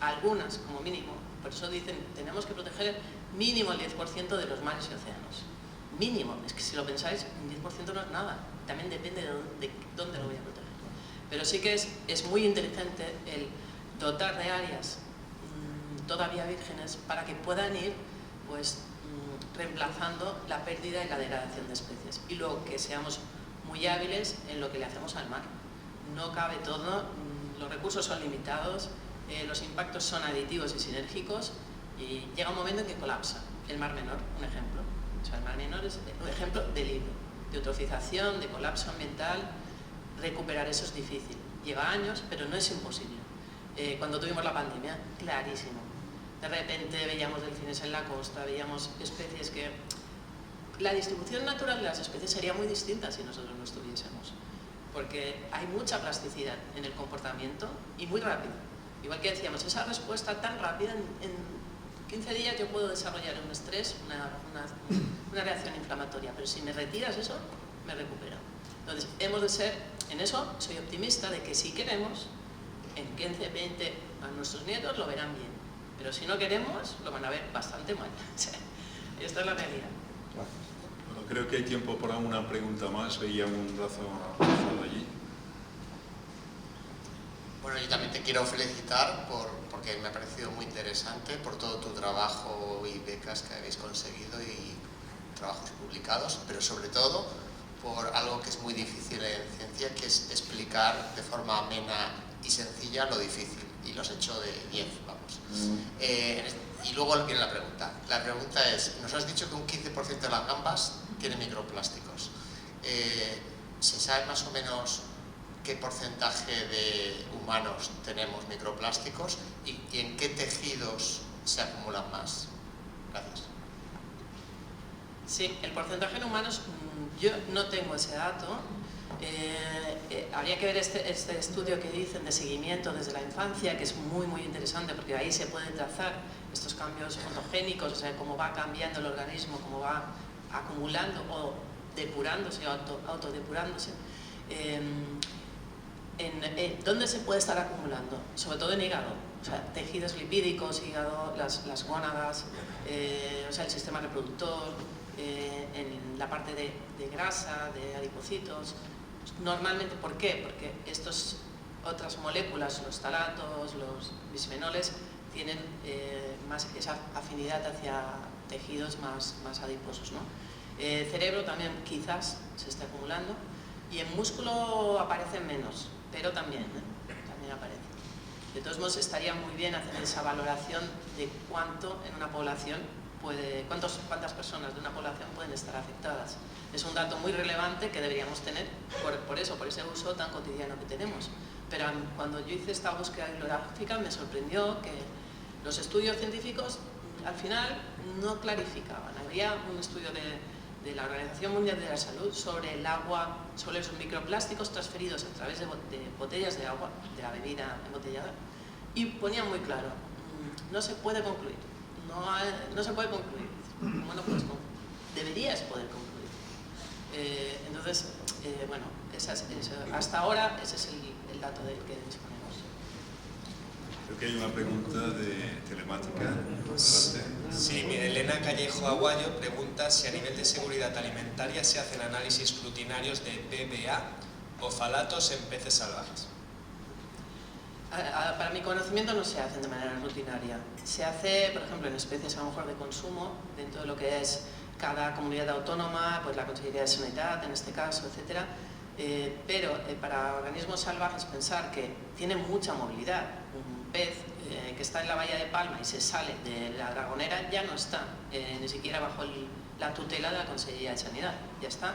algunas como mínimo, por eso dicen, tenemos que proteger mínimo el 10% de los mares y océanos. Mínimo, es que si lo pensáis, un 10% no es nada, también depende de dónde lo voy a proteger. Pero sí que es muy inteligente el dotar de áreas todavía vírgenes para que puedan ir, pues, reemplazando la pérdida y la degradación de especies. Y luego que seamos muy hábiles en lo que le hacemos al mar. No cabe todo, los recursos son limitados, los impactos son aditivos y sinérgicos y llega un momento en que colapsa. El Mar Menor, un ejemplo. O sea, el Mar Menor es un ejemplo de libro, de eutrofización, de colapso ambiental. Recuperar eso es difícil. Lleva años, pero no es imposible. Cuando tuvimos la pandemia, clarísimo. De repente veíamos delfines en la costa, veíamos especies que... La distribución natural de las especies sería muy distinta si nosotros no estuviésemos. Porque hay mucha plasticidad en el comportamiento y muy rápida. Igual que decíamos, esa respuesta tan rápida, en 15 días yo puedo desarrollar un estrés, una reacción inflamatoria, pero si me retiras eso, me recupero. Entonces, hemos de ser, en eso soy optimista de que si queremos, en 15, 20, a nuestros nietos lo verán bien. Pero si no queremos, lo van a ver bastante mal. Esta es la realidad. Bueno, creo que hay tiempo para una pregunta más. Veía un brazo alzado allí. Bueno, yo también te quiero felicitar porque me ha parecido muy interesante por todo tu trabajo y becas que habéis conseguido y trabajos publicados, pero sobre todo por algo que es muy difícil en ciencia, que es explicar de forma amena y sencilla lo difícil. Y lo has hecho de 10, vamos. Y luego viene la pregunta. La pregunta es, nos has dicho que un 15% de las gambas tiene microplásticos. ¿Se sabe más o menos qué porcentaje de humanos tenemos microplásticos y en qué tejidos se acumulan más? Gracias. Sí, el porcentaje en humanos, yo no tengo ese dato. Habría que ver este estudio que dicen de seguimiento desde la infancia, que es muy muy interesante porque ahí se pueden trazar estos cambios ortogénicos, o sea, cómo va cambiando el organismo, cómo va acumulando o depurándose o autodepurándose. ¿Dónde se puede estar acumulando? Sobre todo en hígado, o sea, tejidos lipídicos, hígado, las gónadas, o sea, el sistema reproductor, en la parte de grasa, de adipocitos. Normalmente, ¿por qué? Porque estas otras moléculas, los talatos, los bisfenoles, tienen más esa afinidad hacia tejidos más adiposos, ¿no? Cerebro también quizás se está acumulando y en músculo aparecen menos, pero también aparece. De todos modos, estaría muy bien hacer esa valoración de cuánto en una población cuántas personas de una población pueden estar afectadas. Es un dato muy relevante que deberíamos tener por ese uso tan cotidiano que tenemos. Pero cuando yo hice esta búsqueda bibliográfica me sorprendió que los estudios científicos al final no clarificaban. Había un estudio de la Organización Mundial de la Salud sobre el agua, sobre los microplásticos transferidos a través de botellas de agua, de la bebida embotellada, y ponía muy claro, no se puede concluir. No se puede concluir. Bueno, pues deberías poder concluir. Entonces, bueno, hasta ahora ese es el dato del que disponemos. Creo que hay una pregunta de telemática. Sí, Elena Callejo Aguayo pregunta si a nivel de seguridad alimentaria se hacen análisis rutinarios de PBA o falatos en peces salvajes. Para mi conocimiento no se hacen de manera rutinaria. Se hace, por ejemplo, en especies a lo mejor de consumo, dentro de lo que es cada comunidad autónoma, pues la Consejería de Sanidad en este caso, etcétera. Pero para organismos salvajes pensar que tienen mucha movilidad. Un pez que está en la bahía de Palma y se sale de la Dragonera ya no está ni siquiera bajo la tutela de la Consejería de Sanidad, ya está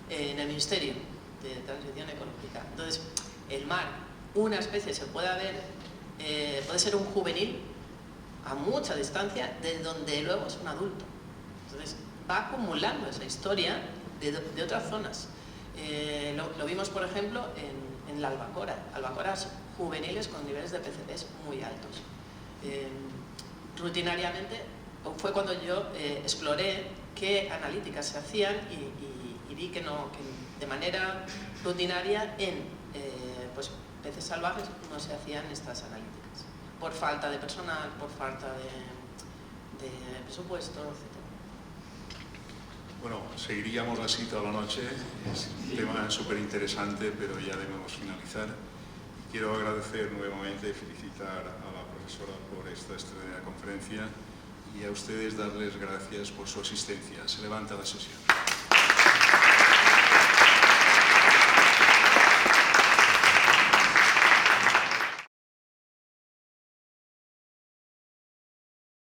en el Ministerio de Transición Ecológica. Entonces, el mar, una especie se puede ver, puede ser un juvenil a mucha distancia de donde luego es un adulto. Entonces, va acumulando esa historia de otras zonas. Lo vimos, por ejemplo, en la albacora. Albacoras juveniles con niveles de PCBs muy altos. Rutinariamente fue cuando yo exploré qué analíticas se hacían y vi que de manera rutinaria en pues, peces salvajes no se hacían estas analíticas. Por falta de personal, por falta de presupuesto, etc. Bueno, seguiríamos así toda la noche, es un tema súper interesante, pero ya debemos finalizar. Quiero agradecer nuevamente y felicitar a la profesora por esta extraordinaria conferencia y a ustedes darles gracias por su asistencia. Se levanta la sesión.